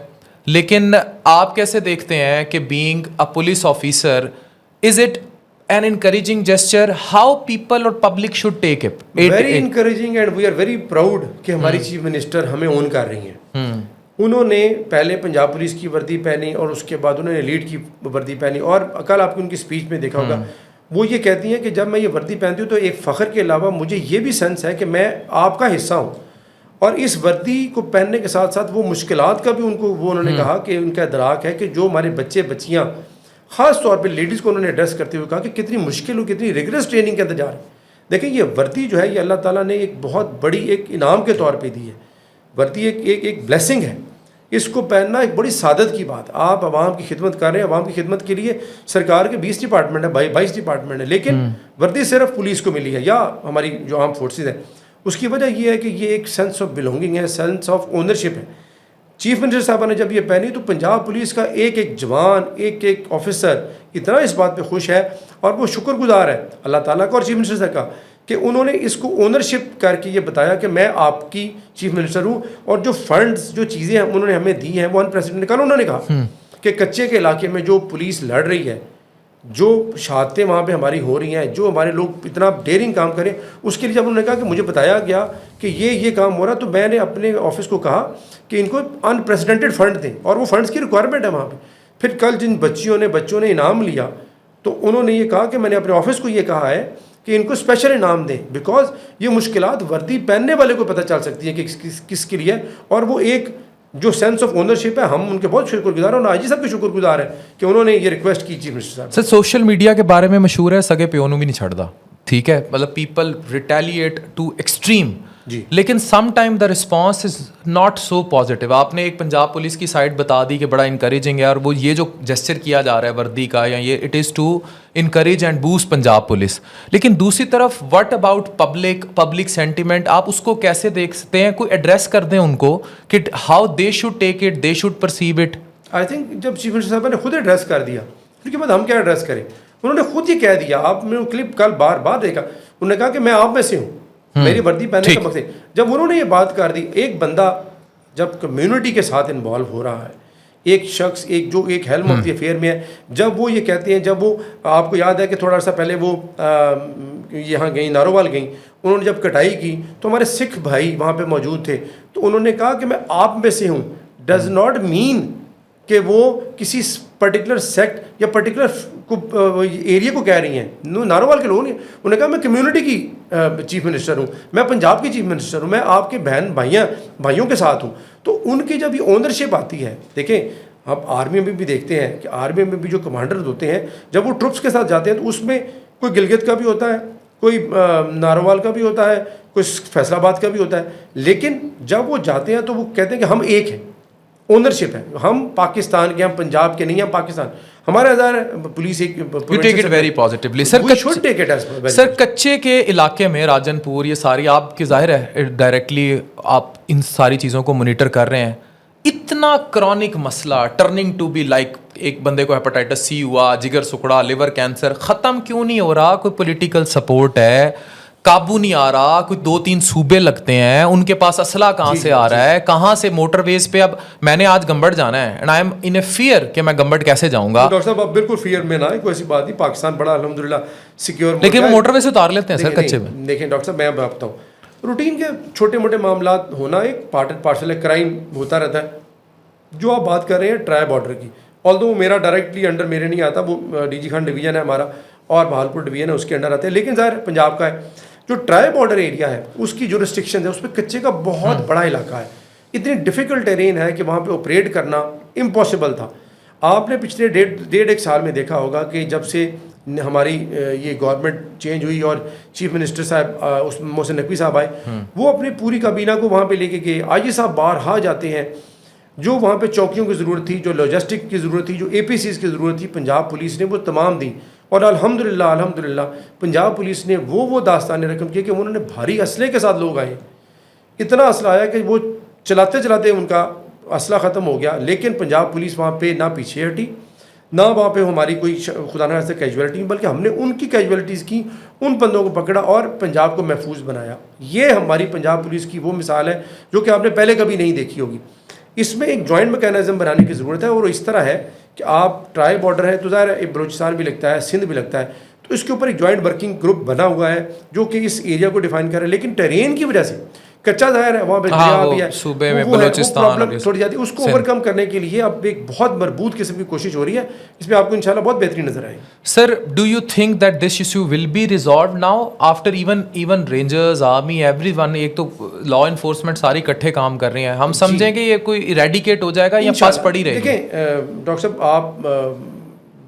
لیکن آپ کیسے دیکھتے ہیں کہ being a police officer, is it an encouraging gesture? How people or public should take it? Very encouraging, and we are very proud کہ ہماری چیف منسٹر ہمیں اون کر رہی ہیں. انہوں نے پہلے پنجاب پولیس کی وردی پہنی, اور اس کے بعد انہوں نے لیڈ کی وردی پہنی, اور کل آپ کو ان کی اسپیچ میں دیکھا ہوگا, وہ یہ کہتی ہیں کہ جب میں یہ وردی پہنتی ہوں تو ایک فخر کے علاوہ مجھے یہ بھی سینس ہے کہ میں آپ کا حصہ ہوں. اور اس وردی کو پہننے کے ساتھ ساتھ وہ مشکلات کا بھی ان کو, وہ انہوں نے کہا کہ ان کا ادراک ہے کہ جو ہمارے بچے بچیاں, خاص طور پہ لیڈیز کو انہوں نے ایڈریس کرتے ہوئے کہا کہ کتنی مشکل ہو, کتنی ریگرس ٹریننگ کے اندر جا رہے ہیں. دیکھیں یہ وردی جو ہے یہ اللہ تعالیٰ نے ایک بہت بڑی ایک انعام کے طور پہ دی ہے. وردی ایک بلیسنگ ہے, اس کو پہننا ایک بڑی سعادت کی بات. آپ عوام کی خدمت کر رہے ہیں, عوام کی خدمت کے لیے سرکار کے 20 ڈپارٹمنٹ ہے, 22 ڈپارٹمنٹ ہے, لیکن وردی صرف پولیس کو ملی ہے یا ہماری جو آرم فورسز ہیں. اس کی وجہ یہ ہے کہ یہ ایک سینس آف بلونگنگ ہے, سینس آف اونرشپ ہے. چیف منسٹر صاحبہ نے جب یہ پہنی تو پنجاب پولیس کا ایک جوان, ایک آفیسر اتنا اس بات پہ خوش ہے, اور وہ شکر گزار ہے اللہ تعالیٰ کا اور چیف منسٹر صاحب کا کہ انہوں نے اس کو اونرشپ کر کے یہ بتایا کہ میں آپ کی چیف منسٹر ہوں, اور جو فنڈز جو چیزیں انہوں نے ہمیں دی ہیں وہ انپریسیڈنٹ. کل انہوں نے کہا کہ کچے کے علاقے میں جو پولیس لڑ رہی ہے, جو شہادتیں وہاں پہ ہماری ہو رہی ہیں, جو ہمارے لوگ اتنا ڈیرنگ کام کریں, اس کے لیے جب انہوں نے کہا کہ مجھے بتایا گیا کہ یہ کام ہو رہا, تو میں نے اپنے آفس کو کہا کہ ان کو انپریسیڈنٹڈ فنڈ دیں, اور وہ فنڈز کی ریکوائرمنٹ ہے وہاں پہ. پھر کل جن بچوں نے انعام لیا تو انہوں نے یہ کہا کہ میں نے اپنے آفس کو یہ کہا ہے کہ ان کو اسپیشل انعام دیں, بیکاز یہ مشکلات وردی پہننے والے کو پتہ چل سکتی ہے کہ کس کے لیے, اور وہ ایک جو سینس آف اونرشپ ہے, ہم ان کے بہت شکر گزار ہیں, اور آج ہی سب کے شکر گزار ہیں کہ انہوں نے یہ ریکویسٹ کی چیف منسٹر صاحب. سر سوشل میڈیا کے بارے میں مشہور ہے سگے پیونوں بھی نہیں چھڑتا, ٹھیک ہے, مطلب پیپل ریٹیلیٹ ٹو ایکسٹریم, لیکن some time the response is not so positive. آپ نے ایک پنجاب پولیس کی سائڈ بتا دی کہ بڑا انکریجنگ ہے, اور وہ یہ جو جسچر کیا جا رہا ہے وردی کا, یا یہ it is to encourage and boost Punjab police. لیکن دوسری طرف وٹ اباؤٹ پبلک سینٹیمنٹ, آپ اس کو کیسے دیکھ سکتے ہیں؟ کوئی ایڈریس کر دیں ان کو کہ how they should take it, they should perceive it. I think جب چیف منسٹر صاحب نے خود ایڈریس کر دیا, پھر کے بعد ہم کیا ایڈریس کریں؟ انہوں نے خود یہ کہہ دیا, آپ نے کلپ کل بار دیکھا, انہوں نے کہا کہ میں آپ میں سے ہوں, میری وردی پہننے کا مقصد. جب انہوں نے یہ بات کر دی, ایک بندہ جب کمیونٹی کے ساتھ انوالو ہو رہا ہے, ایک شخص ایک ہیلم آف دی افیئر میں ہے, جب وہ یہ کہتے ہیں, جب وہ آپ کو یاد ہے کہ تھوڑا سا پہلے وہ یہاں گئیں, ناروال گئیں, انہوں نے جب کٹائی کی تو ہمارے سکھ بھائی وہاں پہ موجود تھے, تو انہوں نے کہا کہ میں آپ میں سے ہوں ڈز ناٹ مین کہ وہ کسی پرٹیکولر سیکٹ یا پرٹیکولر ایریا کو کہہ رہی ہیں. نارووال کے لوگوں نے انہوں نے کہا میں کمیونٹی کی چیف منسٹر ہوں, میں پنجاب کی چیف منسٹر ہوں, میں آپ کے بہن بھائیوں کے ساتھ ہوں. تو ان کی جب یہ اونرشپ آتی ہے, دیکھیں آپ آرمی میں بھی دیکھتے ہیں کہ آرمی میں بھی جو کمانڈرز ہوتے ہیں جب وہ ٹروپس کے ساتھ جاتے ہیں تو اس میں کوئی گلگت کا بھی ہوتا ہے, کوئی نارووال کا بھی ہوتا ہے, کوئی فیصل آباد کا بھی ہوتا ہے, لیکن جب وہ جاتے ہیں تو وہ کہتے ہیں کہ ہم ایک ہیں, اونرشپ ہے, ہم پاکستان کے, ہم پنجاب کے نہیں, ہم پاکستان. ہمارا ہزار پولیس ایک ویری پازیٹیولی. سر کچے کے علاقے میں راجن پور یہ ساری آپ کی ظاہر ہے ڈائریکٹلی آپ ان ساری چیزوں کو مانیٹر کر رہے ہیں, اتنا کرونک مسئلہ ٹرننگ ٹو بی لائک ایک بندے کو ہیپاٹائٹس سی ہوا, جگر سکڑا, لیور کینسر, ختم کیوں نہیں ہو رہا؟ کوئی پولیٹیکل سپورٹ ہے, قابو نہیں آ رہا, کوئی 2-3 صوبے لگتے ہیں, ان کے پاس اسلحہ کہاں سے آ رہا ہے, کہاں سے موٹر ویز پہ. اب میں نے آج گمبڑ جانا ہے and I am in a fear کہ میں گمبڑ کیسے جاؤں گا. ڈاکٹر صاحب آپ بالکل فیئر میں نہ آئے, کوئی ایسی بات نہیں, پاکستان بڑا الحمدللہ سیکیور, لیکن وہ موٹر ویز سے اتار لیتے ہیں سر کچے میں. دیکھیں ڈاکٹر صاحب میں آپ بتاؤں, روٹین کے چھوٹے موٹے معاملات ہونا ایک پارٹ اینڈ پارسل ہے, کرائم ہوتا رہتا ہے. جو آپ بات کر رہے ہیں ٹرائی بارڈر کی, آلدو میرا ڈائریکٹلی انڈر میرے نہیں آتا, وہ ڈی جی خان ڈویژن ہے ہمارا اور بہالپور ڈویژن ہے, اس کے انڈر آتے ہیں, لیکن ظاہر پنجاب کا ہے. جو ٹرائی بارڈر ایریا ہے اس کی جو ریسٹرکشن ہے اس پہ کچے کا بہت بڑا علاقہ ہے, اتنی ڈیفیکلٹ ٹیرین ہے کہ وہاں پہ آپریٹ کرنا امپاسبل تھا. آپ نے پچھلے 1.5 سال میں دیکھا ہوگا کہ جب سے ہماری یہ گورنمنٹ چینج ہوئی اور چیف منسٹر صاحب اس محسن نقوی صاحب آئے, وہ اپنی پوری کابینہ کو وہاں پہ لے کے گئے. آئی جی صاحب بارہا جاتے ہیں, جو وہاں پہ چوکیوں کی ضرورت تھی, جو لاجسٹک کی ضرورت تھی, جو اے پی سیز کی ضرورت تھی, پنجاب پولیس نے وہ تمام دی. اور الحمدللہ پنجاب پولیس نے وہ داستانیں رقم کی کہ انہوں نے بھاری اسلحے کے ساتھ لوگ آئے, اتنا اسلحہ آیا کہ وہ چلاتے ان کا اسلحہ ختم ہو گیا, لیکن پنجاب پولیس وہاں پہ نہ پیچھے ہٹی, نہ وہاں پہ ہماری کوئی خدا نہ خاصہ کیجویلٹی, بلکہ ہم نے ان کی کیجویلٹیز کی, ان بندوں کو پکڑا اور پنجاب کو محفوظ بنایا. یہ ہماری پنجاب پولیس کی وہ مثال ہے جو کہ آپ نے پہلے کبھی نہیں دیکھی ہوگی. اس میں ایک جوائنٹ میکینزم بنانے کی ضرورت ہے, اور اس طرح ہے کہ آپ ٹرائی بارڈر ہے تو ظاہر ہے بلوچستان بھی لگتا ہے, سندھ بھی لگتا ہے, تو اس کے اوپر ایک جوائنٹ ورکنگ گروپ بنا ہوا ہے جو کہ اس ایریا کو ڈیفائن کر رہا ہے. لیکن ٹرین کی وجہ سے کچا ظاہر ہے, وہاں پہ دریا بھی ہے, صوبے میں بلوچستان چھوڑی جاتی ہے, اس کو اوور کم کرنے کے لیے اب ایک بہت مربوط قسم کی کوشش ہو رہی ہے. اس میں آپ کو انشاءاللہ بہت بہترین نظر آئے گی. Sir do you think that this issue will be resolved now after even rangers, army, every one, ایک تو لا انفورسمنٹ ساری اکٹھے کام کر رہے ہیں, ہم سمجھیں کہ یہ کوئی ایریڈیکیٹ ہو جائے گا یا پاس پڑی رہے گی؟ دیکھیں ڈاکٹر صاحب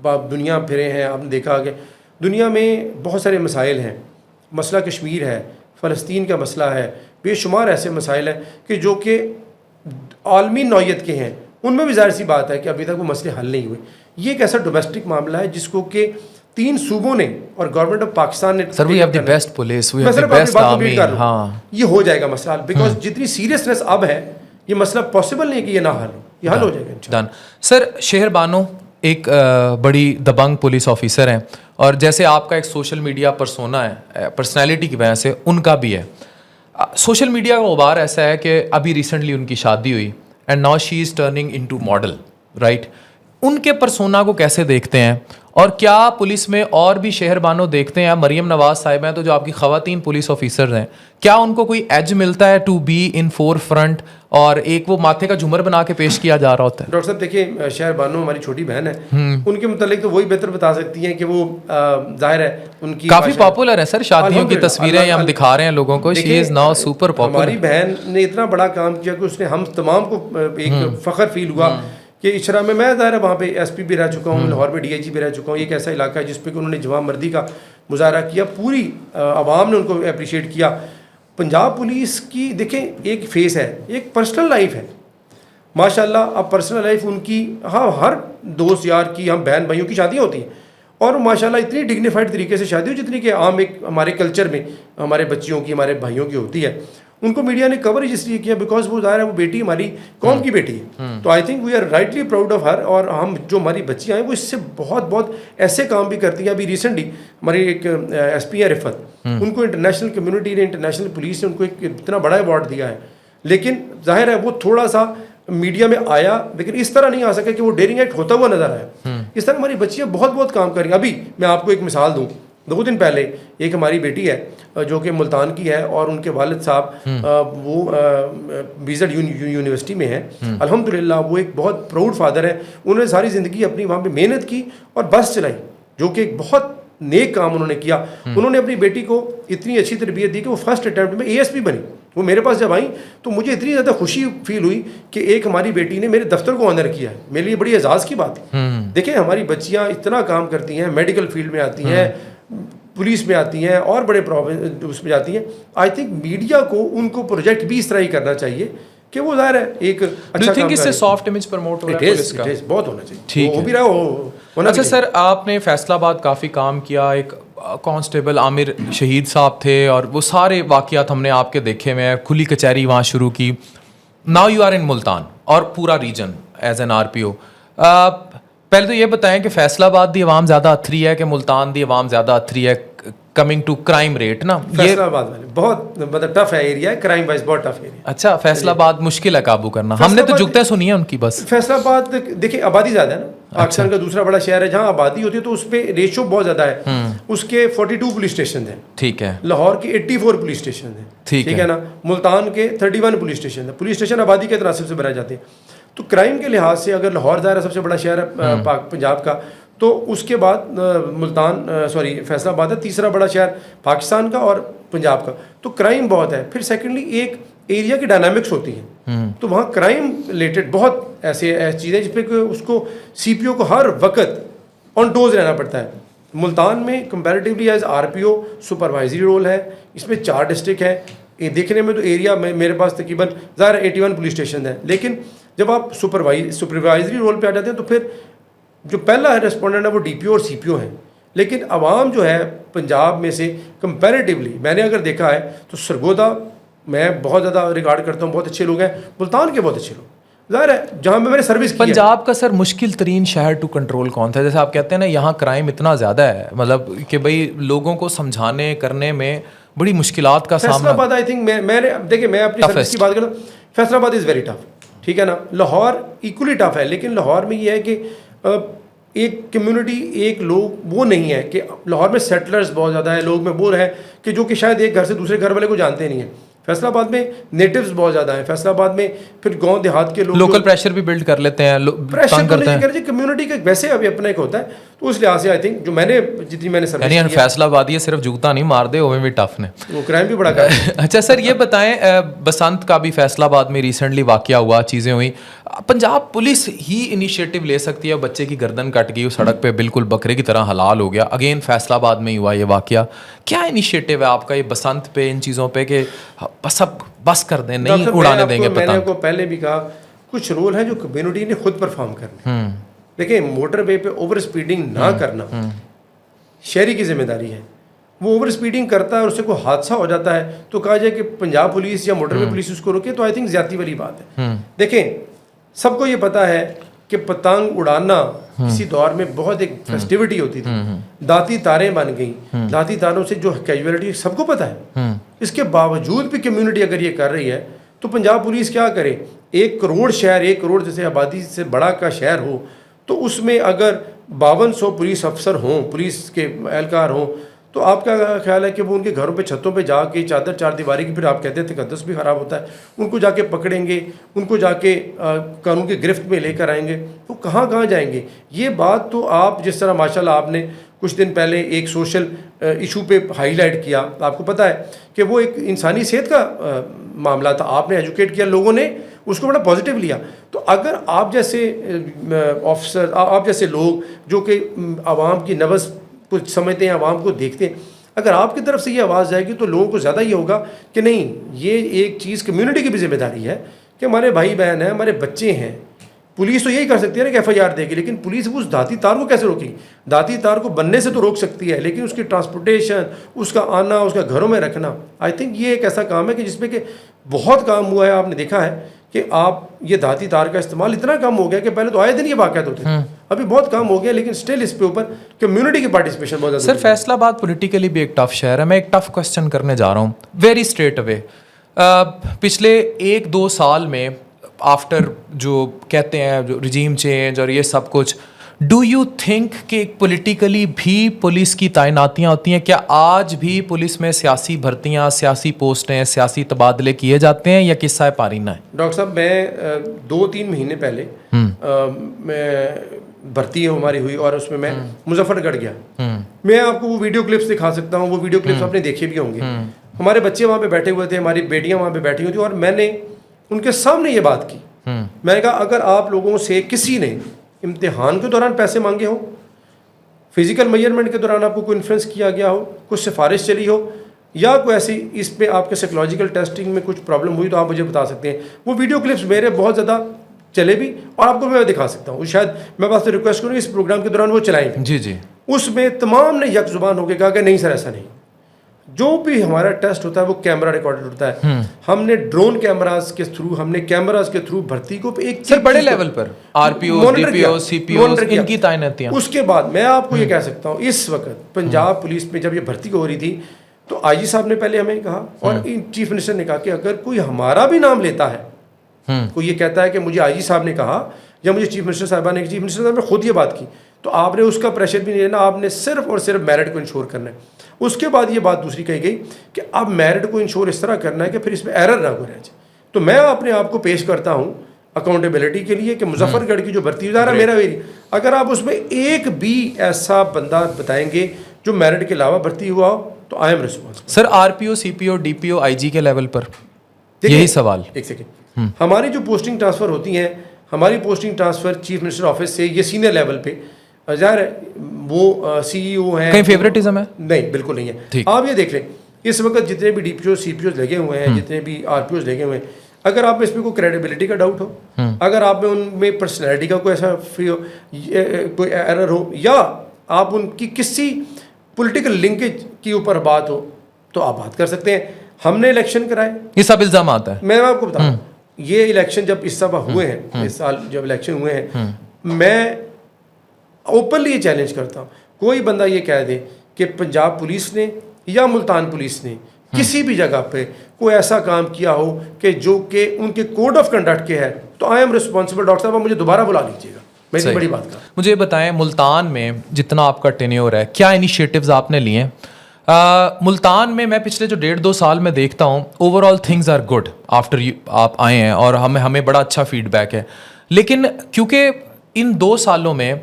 آپ دنیا پھرے ہیں, آپ نے دیکھا کہ دنیا میں بہت سارے مسائل ہیں, مسئلہ کشمیر ہے, فلسطین کا مسئلہ ہے, بے شمار ایسے مسائل ہیں کہ جو کہ عالمی نوعیت کے ہیں, ان میں بھی ظاہر سی بات ہے کہ ابھی تک وہ مسئلے حل نہیں ہوئے. یہ ایک ایسا ڈومیسٹک معاملہ ہے جس کو کہ 3 صوبوں نے اور گورنمنٹ آف پاکستان نے, sir we have the best police, we have the best army, ہاں یہ ہو جائے گا مسئلہ, بیکاز جتنی سیریسنس اب ہے یہ مسئلہ پاسبل نہیں کہ یہ نہ حل ہو, یہ حل ہو جائے گا ڈن. سر شہر بانو ایک بڑی دبنگ پولیس آفیسر ہیں, اور جیسے آپ کا ایک سوشل میڈیا پرسونا ہے, پرسنالٹی کی وجہ سے ان کا بھی ہے. سوشل میڈیا کا غبار ایسا ہے کہ ابھی ریسنٹلی ان کی شادی ہوئی and now she is turning into model, right. ان کے پرسونا کو کیسے دیکھتے ہیں, اور کیا پولیس میں اور بھی شہر بانو دیکھتے ہیں؟ مریم نواز صاحب ہیں تو جو آپ کی خواتین پولیس آفیسر ہیں, کیا ان کو کوئی ایج ملتا ہے to be in forefront, اور ایک وہ ماتھے کا جھومر بنا کے پیش کیا جا رہا ہوتا ہے؟ ڈاکٹر صاحب دیکھیں, شہر بانو ہماری چھوٹی بہن ہے, ان کے متعلق تو وہی بہتر بتا سکتی ہیں کہ وہ ظاہر ہے ان کی کافی پاپولر ہے سر, شادیوں کی تصویریں ہم دکھا رہے ہیں لوگوں کو, شی از ناؤ سپر پاپولر. ہماری بہن نے اتنا بڑا کام کیا کہ اس نے ہم تمام کو ایک فخر فیل ہوا کہ اشرا میں ظاہر ہے وہاں پہ ایس پی بھی رہ چکا ہوں, لاہور میں ڈی آئی جی بھی رہ چکا ہوں. ایک ایسا علاقہ ہے جس پہ کہ انہوں نے جوان مردی کا مظاہرہ کیا, پوری عوام نے ان کو اپریشیٹ کیا. پنجاب پولیس کی دیکھیں ایک فیس ہے, ایک پرسنل لائف ہے ماشاء اللہ. اب پرسنل لائف ان کی, ہاں ہر دوست یار کی, ہم بہن بھائیوں کی شادیاں ہوتی ہیں, اور ماشاء اللہ اتنی ڈگنیفائڈ طریقے سے شادی ہو جتنی کہ عام ایک ہمارے کلچر میں ہمارے بچیوں کی, ہمارے بھائیوں کی ہوتی ہے. ان کو میڈیا نے کوریج اس لیے کیا بیکاز وہ ظاہر ہے وہ بیٹی ہماری قوم کی بیٹی ہے. تو I think we are rightly proud of her, اور ہم جو ہماری بچیاں ہیں وہ اس سے بہت ایسے کام بھی کرتی ہیں. ابھی ریسنٹلی ہماری ایک ایس پی ہے رفت, ان کو انٹرنیشنل کمیونٹی نے, انٹرنیشنل پولیس نے ان کو ایک اتنا بڑا ایوارڈ دیا ہے, لیکن ظاہر ہے وہ تھوڑا سا میڈیا میں آیا, لیکن اس طرح نہیں آ سکا کہ وہ ڈیرنگ ایکٹ ہوتا ہوا نظر آیا. اس طرح ہماری بچیاں بہت کام کر رہی ہیں. ابھی میں آپ کو ایک مثال دوں, دو دن پہلے ایک ہماری بیٹی ہے جو کہ ملتان کی ہے اور ان کے والد صاحب وہ بیزڈ یونیورسٹی میں ہیں. الحمدللہ وہ ایک بہت پراؤڈ فادر ہے. انہوں نے ساری زندگی اپنی وہاں پہ محنت کی اور بس چلائی, جو کہ ایک بہت نیک کام انہوں نے کیا. انہوں نے اپنی بیٹی کو اتنی اچھی تربیت دی کہ وہ فرسٹ اٹیمپٹ میں ASP بنی. وہ میرے پاس جب آئیں تو مجھے اتنی زیادہ خوشی فیل ہوئی کہ ایک ہماری بیٹی نے میرے دفتر کو آنر کیا ہے. میرے لیے بڑی اعزاز کی بات ہے. دیکھیں ہماری بچیاں اتنا کام کرتی ہیں, میڈیکل فیلڈ میں آتی ہیں, پولیس میں آتی ہیں اور بڑے اس میں جاتی ہیں. آئی تھنک میڈیا کو ان کو پروجیکٹ بھی اس طرح ہی کرنا چاہیے کہ وہ ظاہر ہے ایک اچھا کام اس سے سافٹ امیج پروموٹ ہو رہا ہے پولیس کا, بہت ہونا چاہیے. ٹھیک ہو بھی رہا ہونا. اچھا سر, آپ نے فیصل آباد کافی کام کیا, ایک کانسٹیبل عامر شہید صاحب تھے اور وہ سارے واقعات ہم نے آپ کے دیکھے ہوئے ہیں, کھلی کچہری وہاں شروع کی. Now you are in Multan اور پورا ریجن ایز این RPO. پہلے تو یہ بتائیں کہ فیصل آباد دی عوام زیادہ اتھری ہے کہ ملتان دی عوام زیادہ اتھری ہے کمنگ ٹو کرائم ریٹ نا؟ فیصل آباد والے بہت مطلب ٹف ہے ایریا ہے, کرائم وائز بہت ٹف ایریا. اچھا, فیصل آباد مشکل ہے قابو کرنا. ہم نے تو جگتے سنی ہے ان کی بس. فیصل آباد دیکھیں آبادی زیادہ ہے نا, پاکستان کا دوسرا بڑا شہر ہے جہاں آبادی ہوتی ہے تو اس پہ ریشو بہت زیادہ ہے. اس کے 42 پولیس اسٹیشن ہیں. ٹھیک ہے. لاہور کے 84 پولیس اسٹیشن ہیں. ٹھیک ہے نا. ملتان کے 31 پولیس اسٹیشن ہیں. پولیس اسٹیشن آبادی کے تناسب سے بنائے جاتے ہیں. تو کرائم کے لحاظ سے اگر لاہور ظاہر سب سے بڑا شہر ہے پنجاب کا, تو اس کے بعد ملتان فیصل آباد ہے تیسرا بڑا شہر پاکستان کا اور پنجاب کا. تو کرائم بہت ہے. پھر سیکنڈلی ایک ایریا کی ڈائنامکس ہوتی ہیں, تو وہاں کرائم ریلیٹڈ بہت ایسے چیزیں جس پہ کہ اس کو CPO کو ہر وقت آن ٹوز رہنا پڑتا ہے. ملتان میں comparatively as RPO supervisory role ہے. اس میں 4 ڈسٹرکٹ ہے. دیکھنے میں تو ایریا میں میرے پاس تقریباً ظاہر 81 پولیس اسٹیشن ہیں, لیکن جب آپ سپروائزری رول پہ آ جاتے ہیں تو پھر جو پہلا ریسپونڈنٹ ہے وہ DPO اور CPO ہیں. لیکن عوام جو ہے پنجاب میں سے کمپیریٹیولی میں نے اگر دیکھا ہے تو سرگودا میں بہت زیادہ ریگارڈ کرتا ہوں, بہت اچھے لوگ ہیں. ملتان کے بہت اچھے لوگ ظاہر ہے جہاں میں نے سروس کی. پنجاب کا سر مشکل ترین شہر ٹو کنٹرول کون تھا؟ جیسے آپ کہتے ہیں نا یہاں کرائم اتنا زیادہ ہے, مطلب کہ بھائی لوگوں کو سمجھانے کرنے میں بڑی مشکلات کا سامنا. فیصل آباد آئی تھنک میں نے دیکھیں میں اپنی سروس کی بات کروں, فیصل آباد از ویری ٹف. ٹھیک ہے نا. لاہور ایکولی ٹف ہے, لیکن لاہور میں یہ ہے کہ ایک کمیونٹی ایک لوگ وہ نہیں ہے کہ لاہور میں سیٹلرز بہت زیادہ ہیں, لوگ میں وہ ہیں کہ جو کہ شاید ایک گھر سے دوسرے گھر والے کو جانتے نہیں ہیں. فیصل آباد میں نیٹیوز بہت زیادہ ہیں. فیصل آباد میں پھر گاؤں دیہات کے لوگ لوکل پریشر بھی بلڈ کر لیتے ہیں, پریشر کرتے ہیں. کمیونٹی کا ویسے ابھی اپنا ایک ہوتا ہے, تو اس لحاظ سے آئی تھنک جو میں نے جتنی میں نے سروس یعنی فیصل آبادی صرف جوتا نہیں مار دے وہ بھی ٹف نے, وہ کرائم بھی بڑا کر. اچھا سر یہ بتائیں, بسنت کا بھی فیصل آباد میں ریسنٹلی واقعہ ہوا, چیزیں ہوئی. پنجاب پولیس ہی انیشیٹو لے سکتی ہے, بچے کی گردن کٹ گئی, سڑک پہ بالکل بکرے کی طرح حلال ہو گیا. اگین فیصل آباد میں ہی ہوا یہ واقعہ. کیا انیشیٹو ہے آپ کا یہ بسنت پہ, ان چیزوں پہ کہ بس کر دیں, نہیں اڑانے دیں گے پتنگ؟ میں نے کو پہلے بھی کہا کچھ رول ہیں جو کمیونٹی نے خود پرفارم کرنے. دیکھیں موٹر وے پہ اوور اسپیڈنگ نہ کرنا شہری کی ذمہ داری ہے. وہ اوور اسپیڈنگ کرتا ہے اور اس سے کوئی حادثہ ہو جاتا ہے تو کہا جائے کہ پنجاب پولیس یا موٹر وے پولیس اس کو روکے, تو آئی تھنک زیادتی والی بات ہے. دیکھیں سب کو یہ پتا ہے کہ پتنگ اڑانا کسی دور میں بہت ایک فیسٹیوٹی ہوتی تھی. داتی تاریں بن گئیں, داتی تاروں سے جو کیجویلٹی سب کو پتا ہے. اس کے باوجود بھی کمیونٹی اگر یہ کر رہی ہے تو پنجاب پولیس کیا کرے؟ 1 کروڑ شہر, 1 کروڑ جیسے آبادی سے بڑا کا شہر ہو, تو اس میں اگر 5200 پولیس افسر ہوں, پولیس کے اہلکار ہوں, تو آپ کا خیال ہے کہ وہ ان کے گھروں پہ چھتوں پہ جا کے چادر 4 دیواری کی, پھر آپ کہتے ہیں تقدس بھی خراب ہوتا ہے, ان کو جا کے پکڑیں گے, ان کو جا کے قانون کی گرفت میں لے کر آئیں گے, وہ کہاں کہاں جائیں گے؟ یہ بات تو آپ جس طرح ماشاء اللہ آپ نے کچھ دن پہلے ایک سوشل ایشو پہ ہائی لائٹ کیا, آپ کو پتہ ہے کہ وہ ایک انسانی صحت کا معاملہ تھا, آپ نے ایجوکیٹ کیا, لوگوں نے اس کو بڑا پازیٹیو لیا. تو اگر آپ جیسے آفیسر, آپ جیسے لوگ جو کہ عوام کی نبض کو سمجھتے ہیں, عوام کو دیکھتے ہیں, اگر آپ کی طرف سے یہ آواز جائے گی تو لوگوں کو زیادہ یہ ہوگا کہ نہیں, یہ ایک چیز کمیونٹی کی بھی ذمہ داری ہے کہ ہمارے بھائی بہن ہیں, ہمارے بچے ہیں. پولیس تو یہی کر سکتی ہے نا کہ FIR دے گی, لیکن پولیس اس دھاتی تار کو کیسے روکے گی؟ دھاتی تار کو بننے سے تو روک سکتی ہے, لیکن اس کی ٹرانسپورٹیشن, اس کا آنا, اس کا گھروں میں رکھنا, آئی تھنک یہ ایک ایسا کام ہے کہ جس میں کہ بہت کام ہوا ہے. آپ نے دیکھا ہے کہ آپ یہ دھاتی تار کا استعمال اتنا کم ہو گیا کہ پہلے تو آئے دن یہ واقعات ہوتے تھے, ابھی بہت کام ہو گیا, لیکن اسٹل اس پہ اوپر کمیونٹی کی پارٹیسپیشن بہت زیادہ. سر فیصل آباد پولیٹیکلی بھی ایک ٹف شہر ہے. میں ایک ٹف کوسچن کرنے جا رہا ہوں ویری اسٹریٹ اوے. پچھلے 1-2 سال میں آفٹر جو کہتے ہیں جو رجیم چینج اور یہ سب کچھ, ڈو یو تھنک کہ ایک پولیٹیکلی بھی پولیس کی تعیناتیاں ہوتی ہیں؟ کیا آج بھی پولیس میں سیاسی بھرتیاں، سیاسی پوسٹیں، سیاسی تبادلے کیے جاتے ہیں یا قصہ پارینہ ہے؟ ڈاکٹر صاحب میں 2-3 مہینے پہلے میں بھرتی ہماری ہوئی اور اس میں مظفر گڑھ گیا. میں آپ کو وہ ویڈیو کلپس دکھا سکتا ہوں. وہ ویڈیو کلپس آپ نے دیکھے بھی ہوں گے. ہمارے بچے وہاں پہ بیٹھے ہوئے تھے, ہماری بیٹیاں وہاں پہ بیٹھی ہوئی تھیں, اور میں نے ان کے سامنے یہ بات کی. میں نے کہا اگر آپ لوگوں سے کسی نے امتحان کے دوران پیسے مانگے ہوں, فزیکل میجرمنٹ کے دوران آپ کو کوئی انفلوئنس کیا گیا ہو, کچھ سفارش چلی ہو, یا کوئی ایسی اس پہ آپ کے سائیکولوجیکل ٹیسٹنگ میں کچھ پرابلم ہوئی, تو آپ مجھے بتا سکتے ہیں. وہ ویڈیو کلپس میرے بہت زیادہ چلے بھی, اور آپ کو میں دکھا سکتا ہوں. شاید میں بس ریکویسٹ کروں اس پروگرام کے دوران وہ چلائیں گے. جی جی. اس میں تمام نے یک زبان ہو کے کہا کہ نہیں سر ایسا نہیں. جو بھی ہمارا ٹیسٹ ہوتا ہے وہ کیمرہ ریکارڈڈ ہوتا ہے. ہم نے ڈرون کیمراز کے تھرو, ہم نے کیمراز کے تھرو بھرتی کو ایک سر بڑے level per are P O, D P O, C P او, ان کی تعیناتیاں. اس کے بعد میں آپ کو یہ کہہ سکتا ہوں, اس وقت پنجاب پولیس میں جب یہ بھرتی ہو رہی تھی تو آئی جی صاحب نے پہلے ہمیں کہا, اور چیف منسٹر نے کہا کہ اگر کوئی ہمارا بھی نام لیتا ہے, کوئی یہ کہتا ہے کہ مجھے آئی جی صاحب نے کہا یا مجھے چیف منسٹر صاحبہ نے, چیف منسٹر صاحب نے خود یہ بات کی, تو آپ نے اس کا پریشر بھی نہیں لینا, آپ نے صرف اور صرف میرٹ کو انشور کرنا ہے. اس کے بعد یہ بات دوسری کہی گئی کہ اب میرٹ کو انشور اس طرح کرنا ہے کہ پھر اس میں ایرر نہ ہو رہ جائے. تو میں اپنے آپ کو پیش کرتا ہوں اکاؤنٹیبلٹی کے لیے کہ مظفر گڑھ کی جو بھرتی ادارہ میرا ایریا, اگر آپ اس میں ایک بھی ایسا بندہ بتائیں گے جو میرٹ کے علاوہ بھرتی ہوا ہو تو I am responsible. Sir R P O, C P O, D P O, I G کے لیول پر یہی سوال. ایک سیکنڈ, ہماری جو پوسٹنگ ٹرانسفر ہوتی ہیں, ہماری posting transfer chief minister office سے یہ سینئر لیول پہ, ظاہر ہے وہ سی ای او ہیں. کہیں فیوریٹزم ہے؟ نہیں, بالکل نہیں ہے. آپ یہ دیکھ لیں اس وقت جتنے بھی D P O, C P Os لگے ہوئے ہیں, جتنے بھی آر پی اوز لگے ہوئے ہیں, اگر آپ میں اس میں کوئی کریڈیبلٹی کا ڈاؤٹ ہو, اگر آپ میں ان میں پرسنالٹی کا کوئی ایسا کوئی ایرر ہو, یا آپ ان کی کسی پولیٹیکل لنکیج کے اوپر بات ہو, تو آپ بات کر سکتے ہیں. ہم نے الیکشن کرائے, یہ سب الزامات ہیں. میں آپ کو بتاؤں, یہ الیکشن جب اس دفعہ ہوئے ہیں, اس سال جب الیکشن ہوئے ہیں, میں اوپنلی یہ چیلنج کرتا ہوں, کوئی بندہ یہ کہہ دے کہ پنجاب پولیس نے یا ملتان پولیس نے کسی بھی جگہ پہ کوئی ایسا کام کیا ہو کہ جو کہ ان کے کوڈ آف کنڈکٹ کے ہے, تو آئی ایم رسپانسبل. ڈاکٹر صاحب آپ مجھے دوبارہ بلا لیجیے گا, میں اتنی بڑی بات کر. مجھے بتائیں ملتان میں جتنا آپ کا ٹینیور ہے, کیا انیشیٹوز آپ نے لیے ہیں ملتان میں؟ میں پچھلے جو 1.5-2 سال میں دیکھتا ہوں, overall things are good after آپ آئے ہیں, اور ہمیں بڑا اچھا فیڈ بیک ہے. لیکن کیونکہ ان 2 سالوں میں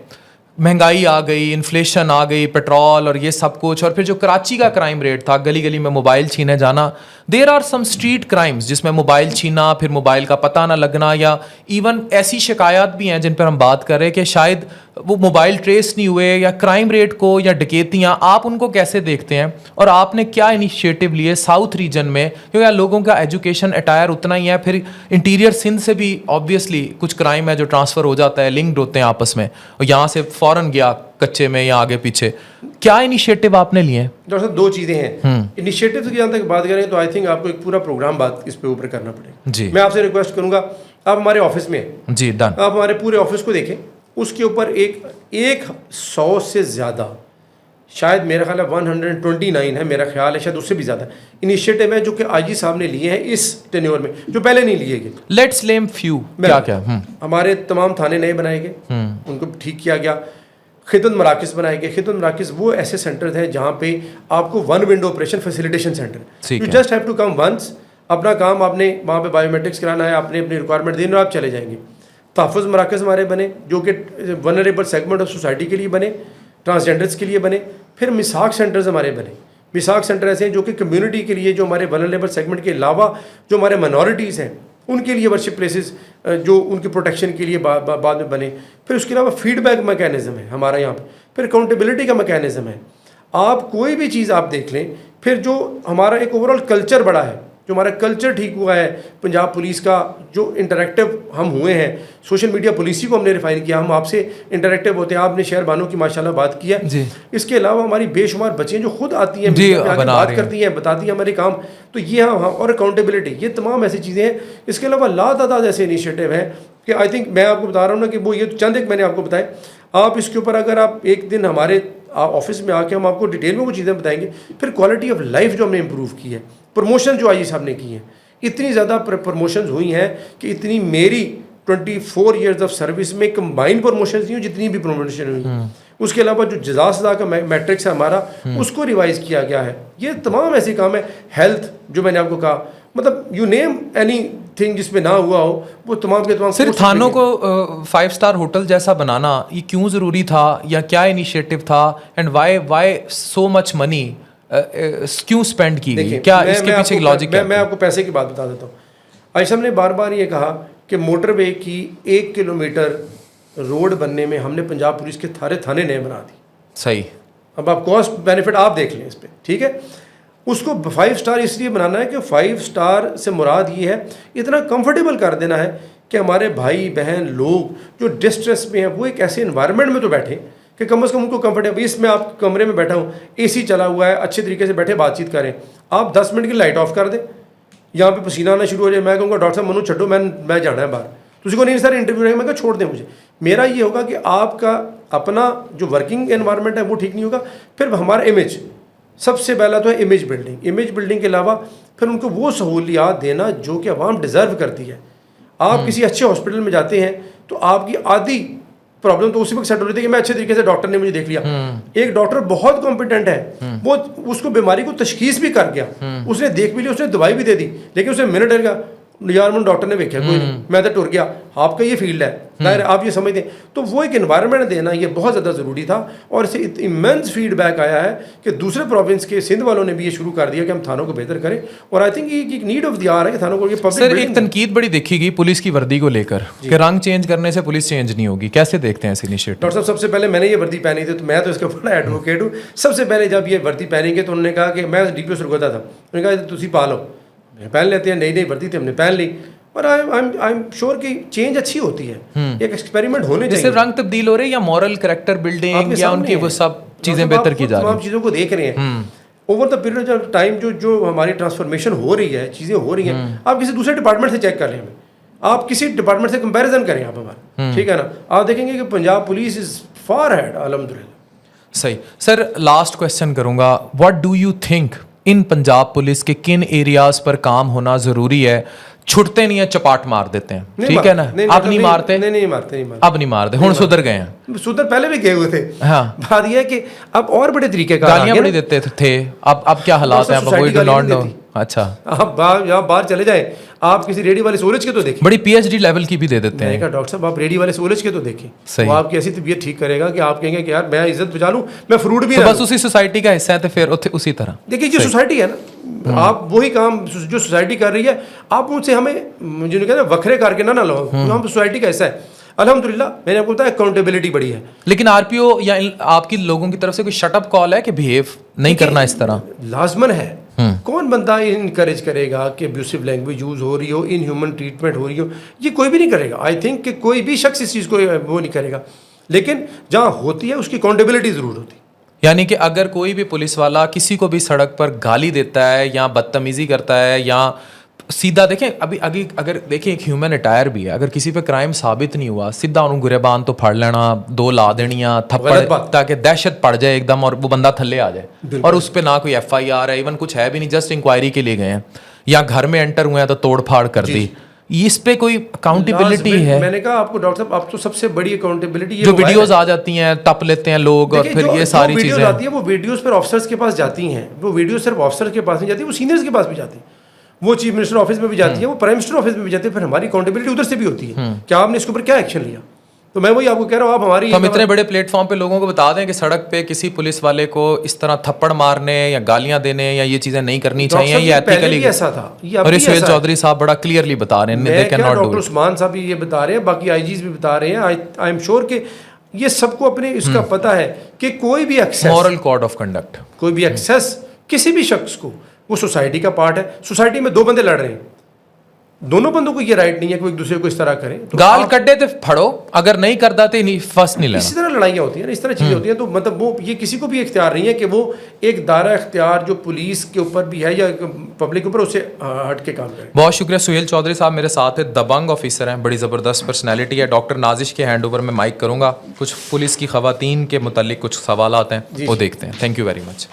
مہنگائی آ گئی, انفلیشن آ گئی, پیٹرول اور یہ سب کچھ, اور پھر جو کراچی کا کرائم ریٹ تھا, گلی گلی میں موبائل چھینے جانا, there are some street crimes جس میں موبائل چھینا, پھر موبائل کا پتہ نہ لگنا, یا ایون ایسی شکایات بھی ہیں جن پر ہم بات کر رہے ہیں کہ شاید وہ موبائل ٹریس نہیں ہوئے, یا کرائم ریٹ کو, یا ڈکیتیاں, آپ ان کو کیسے دیکھتے ہیں؟ اور آپ نے کیا انیشیٹو لیے ساؤتھ ریجن میں, کیونکہ لوگوں کا ایجوکیشن اٹائر اتنا ہی ہے, پھر انٹیریئر سندھ سے بھی آبویسلی کچھ کرائم ہے جو ٹرانسفر ہو جاتا ہے, لنکڈ ہوتے ہیں آپس میں, اور یہاں سے فوراً گیا کچے میں یا آگے پیچھے. کیا انیشیٹو آپ نے لیے ہیں؟ ڈاکٹر صاحب 2 چیزیں ہیں. انیشیٹو کی جہاں تک بات کریں تو آئی تھنک آپ کو ایک پورا پروگرام بات اس پہ اوپر کرنا پڑے گا. جی, میں آپ سے ریکویسٹ کروں گا, آپ ہمارے آفس میں ہیں, جی ڈن, آپ ہمارے پورے آفس کو دیکھیں, اس کے اوپر 100 سے زیادہ, شاید میرا خیال ہے 129 ہے, میرا خیال ہے شاید اس سے بھی زیادہ انیشیٹو ہے جو کہ آئی جی صاحب نے لیے ہیں اس ٹینیور میں, جو پہلے نہیں لیے گئے. Let's name few. کیا ہمارے تمام تھانے نئے بنائے گئے, ان کو ٹھیک کیا گیا. خدمت مراکز بنائے گئے. خدمت مراکز وہ ایسے سینٹرز ہیں جہاں پہ آپ کو 1 window operation facilitation centre, you just have to come once, اپنا کام آپ نے وہاں پہ بایو میٹرکس کرانا ہے, آپ نے اپنی ریکوائرمنٹ دینی اور آپ چلے جائیں گے. تحفظ مراکز ہمارے بنے جو کہ ونریبل سیگمنٹ آف سوسائٹی کے لیے بنے, ٹرانسجینڈرس کے لیے بنے. پھر مساق سینٹرز ہمارے بنے. مساق سینٹر ایسے ہیں جو کہ کمیونٹی کے لیے, جو ہمارے ونریبل سیگمنٹ کے علاوہ جو ہمارے منورٹیز ہیں ان کے لیے ورشپ پلیسز جو ان کی پروٹیکشن کے لیے بعد میں بنے. پھر اس کے علاوہ فیڈ بیک میکینزم ہے ہمارا یہاں پہ. پھر اکاؤنٹیبلٹی کا میکینزم ہے. آپ کوئی بھی چیز آپ دیکھ لیں. پھر جو ہمارا ایک اوور آل کلچر بڑا ہے, جو ہمارا کلچر ٹھیک ہوا ہے پنجاب پولیس کا, جو انٹریکٹیو ہم ہوئے ہیں, سوشل میڈیا پالیسی کو ہم نے ریفائن کیا, ہم آپ سے انٹریکٹیو ہوتے ہیں. آپ نے شہر بانو کی ماشاءاللہ بات کی ہے. اس کے علاوہ ہماری بے شمار بچیں جو خود آتی ہیں, بات کرتی ہیں, بتاتی ہیں ہمارے کام, تو یہ اور اکاؤنٹیبلٹی, یہ تمام ایسی چیزیں ہیں. اس کے علاوہ لا تعداد ایسے انیشیٹو ہیں کہ آئی تھنک میں آپ کو بتا رہا ہوں نا کہ وہ یہ چند ایک میں نے آپ کو بتائے. آپ اس کے اوپر اگر آپ ایک دن ہمارے آفس میں آ کے ہم آپ کو ڈیٹیل میں وہ چیزیں بتائیں گے. پھر کوالٹی آف لائف جو ہم نے امپروو کی ہے, پروموشن جو آئی صاحب نے کی ہے, اتنی زیادہ پروموشنز ہوئی ہیں کہ اتنی میری 24 ایئرز آف سروس میں کمبائنڈ پروموشنز نہیں ہوں جتنی بھی پروموشن ہوئی. اس کے علاوہ جو جزا سزا کا میٹرکس ہے ہمارا اس کو ریوائز کیا گیا ہے. یہ تمام ایسے کام ہے. ہیلتھ جو میں نے آپ کو کہا, مطلب یو نیم اینی تھنگ جس میں نہ ہوا ہو وہ تمام کے تمام. صرف تھانوں کو 5 اسٹار ہوٹل جیسا بنانا یہ کیوں ضروری تھا, یا کیا انیشیٹو تھا, اینڈ وائی سو مچ منی کیوں اسپینڈ کی گئی, کیا اس کے پیچھے لاجک ہے؟ میں آپ کو پیسے کی بات بتا دیتا ہوں. عائشہ نے بار بار یہ کہا کہ موٹر وے کی 1 کلومیٹر روڈ بننے میں ہم نے پنجاب پولیس کے سارے تھانے نئے بنا دی. صحیح. اب آپ کاسٹ بینیفٹ آپ دیکھ لیں اس پہ, ٹھیک ہے. اس کو 5 اسٹار اس لیے بنانا ہے کہ 5 اسٹار سے مراد یہ ہے اتنا کمفرٹیبل کر دینا ہے کہ ہمارے بھائی بہن لوگ جو ڈسٹریس میں ہیں وہ ایک ایسے انوائرمنٹ میں تو بیٹھیں کہ کم از کم ان کو کمفرٹیبل. اس میں آپ کمرے میں بیٹھا ہوں, اے سی چلا ہوا ہے, اچھے طریقے سے بیٹھے بات چیت کریں. آپ 10 منٹ کی لائٹ آف کر دیں, یہاں پہ پسینہ آنا شروع ہو جائے, میں کہوں گا ڈاکٹر صاحب منو چھڈو میں جانا ہے باہر, تو اسی کو نہیں سر انٹرویو رہے گا, میں کہا چھوڑ دیں مجھے. میرا یہ ہوگا کہ آپ کا اپنا جو ورکنگ انوائرمنٹ ہے وہ ٹھیک نہیں ہوگا. پھر ہمارا امیج, سب سے پہلا تو ہے امیج بلڈنگ. امیج بلڈنگ کے علاوہ پھر ان کو وہ سہولیات دینا جو کہ عوام ڈیزرو کرتی ہے. آپ کسی اچھے ہاسپٹل میں جاتے ہیں تو آپ کی آدھی پرابلم تو اسی وقت سیٹ ہو رہی تھی کہ میں اچھے طریقے سے ڈاکٹر نے مجھے دیکھ لیا. ایک ڈاکٹر بہت کمپیٹنٹ ہے, وہ اس کو بیماری کو تشخیص بھی کر گیا, اس نے دیکھ بھی لی, اس نے دوائی بھی دے دی, لیکن اسے منٹ لگا یار من ڈاکٹر نے دیکھا کوئی نہیں, میں تو ٹر گیا. آپ کا یہ فیلڈ ہے, ظاہر آپ یہ سمجھتے ہیں. تو وہ ایک انوائرمنٹ دینا یہ بہت زیادہ ضروری تھا, اور اسے ایمنس فیڈ بیک آیا ہے کہ دوسرے پروونس کے سندھ والوں نے بھی یہ شروع کر دیا کہ ہم تھانوں کو بہتر کریں. اور آئی تھنک یہ ایک نیڈ آف دی آر ہے کہ تھانوں کو یہ پبلک. سر ایک تنقید بڑی دیکھی گئی پولیس کی وردی کو لے کر کہ رنگ چینج کرنے سے پولیس چینج نہیں ہوگی, کیسے دیکھتے ہیں اس انیشیٹو؟ ڈاکٹر صاحب سب سے پہلے میں نے یہ وردی پہنی تھی, تو میں تو اس کا بڑا ایڈوکیٹ ہوں. سب سے پہلے جب یہ وردی پہنیں گے تو انہوں نے کہا کہ میں ڈی پی او سرگودا تھا, انہوں نے کہا تسی پا لو, پہن لیتے ہیں. نئی نئی وردی تھی ہم نے پہن لی, اور آئی ایم شیور کہ چینج اچھی ہوتی ہے, ایک ایکسپیریمنٹ ہونے چاہیے. صرف رنگ تبدیل ہو رہے ہیں یا مورل کریکٹر بلڈنگ یا ان کی وہ سب چیزیں بہتر کی جا رہی ہیں؟ تمام چیزوں کو دیکھ رہے ہیں over the period of time. جو ہماری ٹرانسفارمیشن ہو رہی ہے, چیزیں ہو رہی ہیں, آپ کسی دوسرے ڈپارٹمنٹ سے چیک کر لیں, آپ کسی ڈپارٹمنٹ سے کمپیریزن کریں آپ ہمارا, ٹھیک ہے نا, آپ دیکھیں گے کہ Punjab police is far ahead الحمد للہ. صحیح. سر لاسٹ کویشچن کروں گا, what do you think in Punjab police کے کن ایریاز پر کام ہونا ضروری ہے؟ چھٹتے نہیں ہیں, چپاٹ مار دیتے ہیں, ٹھیک ہے نا, اب نہیں مارتے, نہیں مارتے, اب نہیں مارتے, ہن سدھر گئے ہیں. سدھر پہلے بھی گئے ہوئے تھے. ہاں, بات یہ ہے کہ اب اور بڑے طریقے کا گالیاں بڑی دیتے تھے, اب کیا حالات ہیں؟ اب کوئی ڈو ناٹ نو. اچھا, آپ باہر چلے جائیں, آپ کسی ریڈی والے سورج کے تو دیکھیں, بڑی پی ایچ ڈی لیول کی بھی دے دیتے ہیں. ڈاکٹر صاحب آپ ریڈی والے سورج کے تو دیکھیں, وہ آپ کی ایسی طبیعت ٹھیک کرے گا کہ آپ کہیں گے کہ یار میں عزت بچا لوں, میں فروٹ بھی بس اسی سوسائٹی کا حصہ ہے, تو پھر اسی طرح دیکھیے جو سوسائٹی ہے نا, آپ وہی کام جو سوسائٹی کر رہی ہے, آپ ان سے ہمیں مجھے نہیں کہتے وکھرے کر کے نہ لو, ہم سوسائٹی کا حصہ ہے. الحمدللہ میں نے آپ کو بتایا اکاؤنٹیبلٹی بڑی ہے. لیکن آر پی او یا آپ کی لوگوں کی طرف سے کوئی شٹ اپ کال ہے کہ بہیو نہیں کرنا اس طرح؟ لازمن ہے. کون بندہ انکریج کرے گا کہ ابیوسو لینگویج یوز ہو رہی ہو, ان ہیومن ٹریٹمنٹ ہو رہی ہو؟ یہ کوئی بھی نہیں کرے گا. آئی تھنک کہ کوئی بھی شخص اس چیز کو وہ نہیں کرے گا, لیکن جہاں ہوتی ہے اس کی اکاؤنٹیبلٹی ضرور ہوتی ہے. یعنی کہ اگر کوئی بھی پولیس والا کسی کو بھی سڑک پر گالی دیتا ہے یا بدتمیزی کرتا ہے یا سیدھا دیکھیں ابھی اگر دیکھیں ایک ہیومن اٹائر بھی ہے, اگر کسی پہ کرائم ثابت نہیں ہوا, سیدھا انہوں گریبان تو پھڑ لینا, 2 لا دینیاں تھپڑ, تاکہ دہشت پڑ جائے ایک دم اور وہ بندہ تھلے آ جائے, اور اس پہ نہ کوئی ایف آئی آر ہے, ایون کچھ ہے بھی نہیں, جسٹ انکوائری کے لیے گئے ہیں, یا گھر میں انٹر ہوئے ہیں تو توڑ پھاڑ کر دی. اس پہ کوئی اکاؤنٹیبلٹی ہے؟ میں نے کہا آپ کو ڈاکٹر صاحب, آپ تو سب سے بڑی اکاؤنٹیبلٹی جو ویڈیوز آ جاتی ہیں تپ لیتے ہیں لوگ, اور پھر یہ ساری چیزیں آتی ہیں, وہ ویڈیوز پھر آفیسرز کے پاس جاتی ہیں. وہ ویڈیوز صرف آفیسر کے پاس نہیں جاتی, وہ سینئرز کے پاس بھی جاتی ہیں, وہ چیف منسٹر آفس میں بھی جاتی ہیں, وہ پرائم منسٹر آفس میں بھی جاتی ہے. پھر ہماری اکاؤنٹیبلٹی ادھر سے بھی ہوتی ہے کہ آپ نے اس کے اوپر کیا ایکشن لیا. تو میں وہی آپ کو کہہ رہا ہوں, آپ ہماری ہم اتنے بڑے پلیٹ فارم پہ لوگوں کو بتا دیں کہ سڑک پہ کسی پولیس والے کو اس طرح تھپڑ مارنے یا گالیاں دینے یا یہ چیزیں نہیں کرنی چاہیے, یہ ایتھیکلی ایسا تھا. اور یہ سہیل چودھری صاحب بڑا کلیئرلی بتا رہے ہیں, ڈاکٹر عثمان صاحب بھی یہ بتا رہے ہیں, باقی آئی جیز بھی بتا رہے ہیں. آئی ایم شیور کہ یہ سب کو اپنے اس کا پتہ ہے کہ کوئی بھی excess, moral code of conduct, کوئی بھی ایکسیس کسی بھی شخص کو, وہ سوسائٹی کا پارٹ ہے. سوسائٹی میں 2 بندے لڑ رہے ہیں, دونوں بندوں کو یہ رائٹ نہیں ہے کہ وہ ایک دوسرے کو اس طرح کریں. گال کڈے تو پھڑو, اگر نہیں کرتا تو فرسٹ نہیں لینا. اسی طرح لڑائیاں ہوتی ہیں, اس طرح چیزیں ہوتی ہیں. تو مطلب وہ یہ کسی کو بھی اختیار نہیں ہے کہ وہ ایک دائرہ اختیار جو پولیس کے اوپر بھی ہے یا پبلک کے اوپر, اسے ہٹ کے کام کرے. بہت شکریہ. سہیل چودھری صاحب میرے ساتھ ہے, دبنگ آفیسر ہیں, بڑی زبردست پرسنالٹی ہے. ڈاکٹر نازش کے ہینڈ اوور میں مائک کروں گا, کچھ پولیس کی خواتین کے متعلق کچھ سوالات ہیں وہ دیکھتے ہیں. Thank you very much.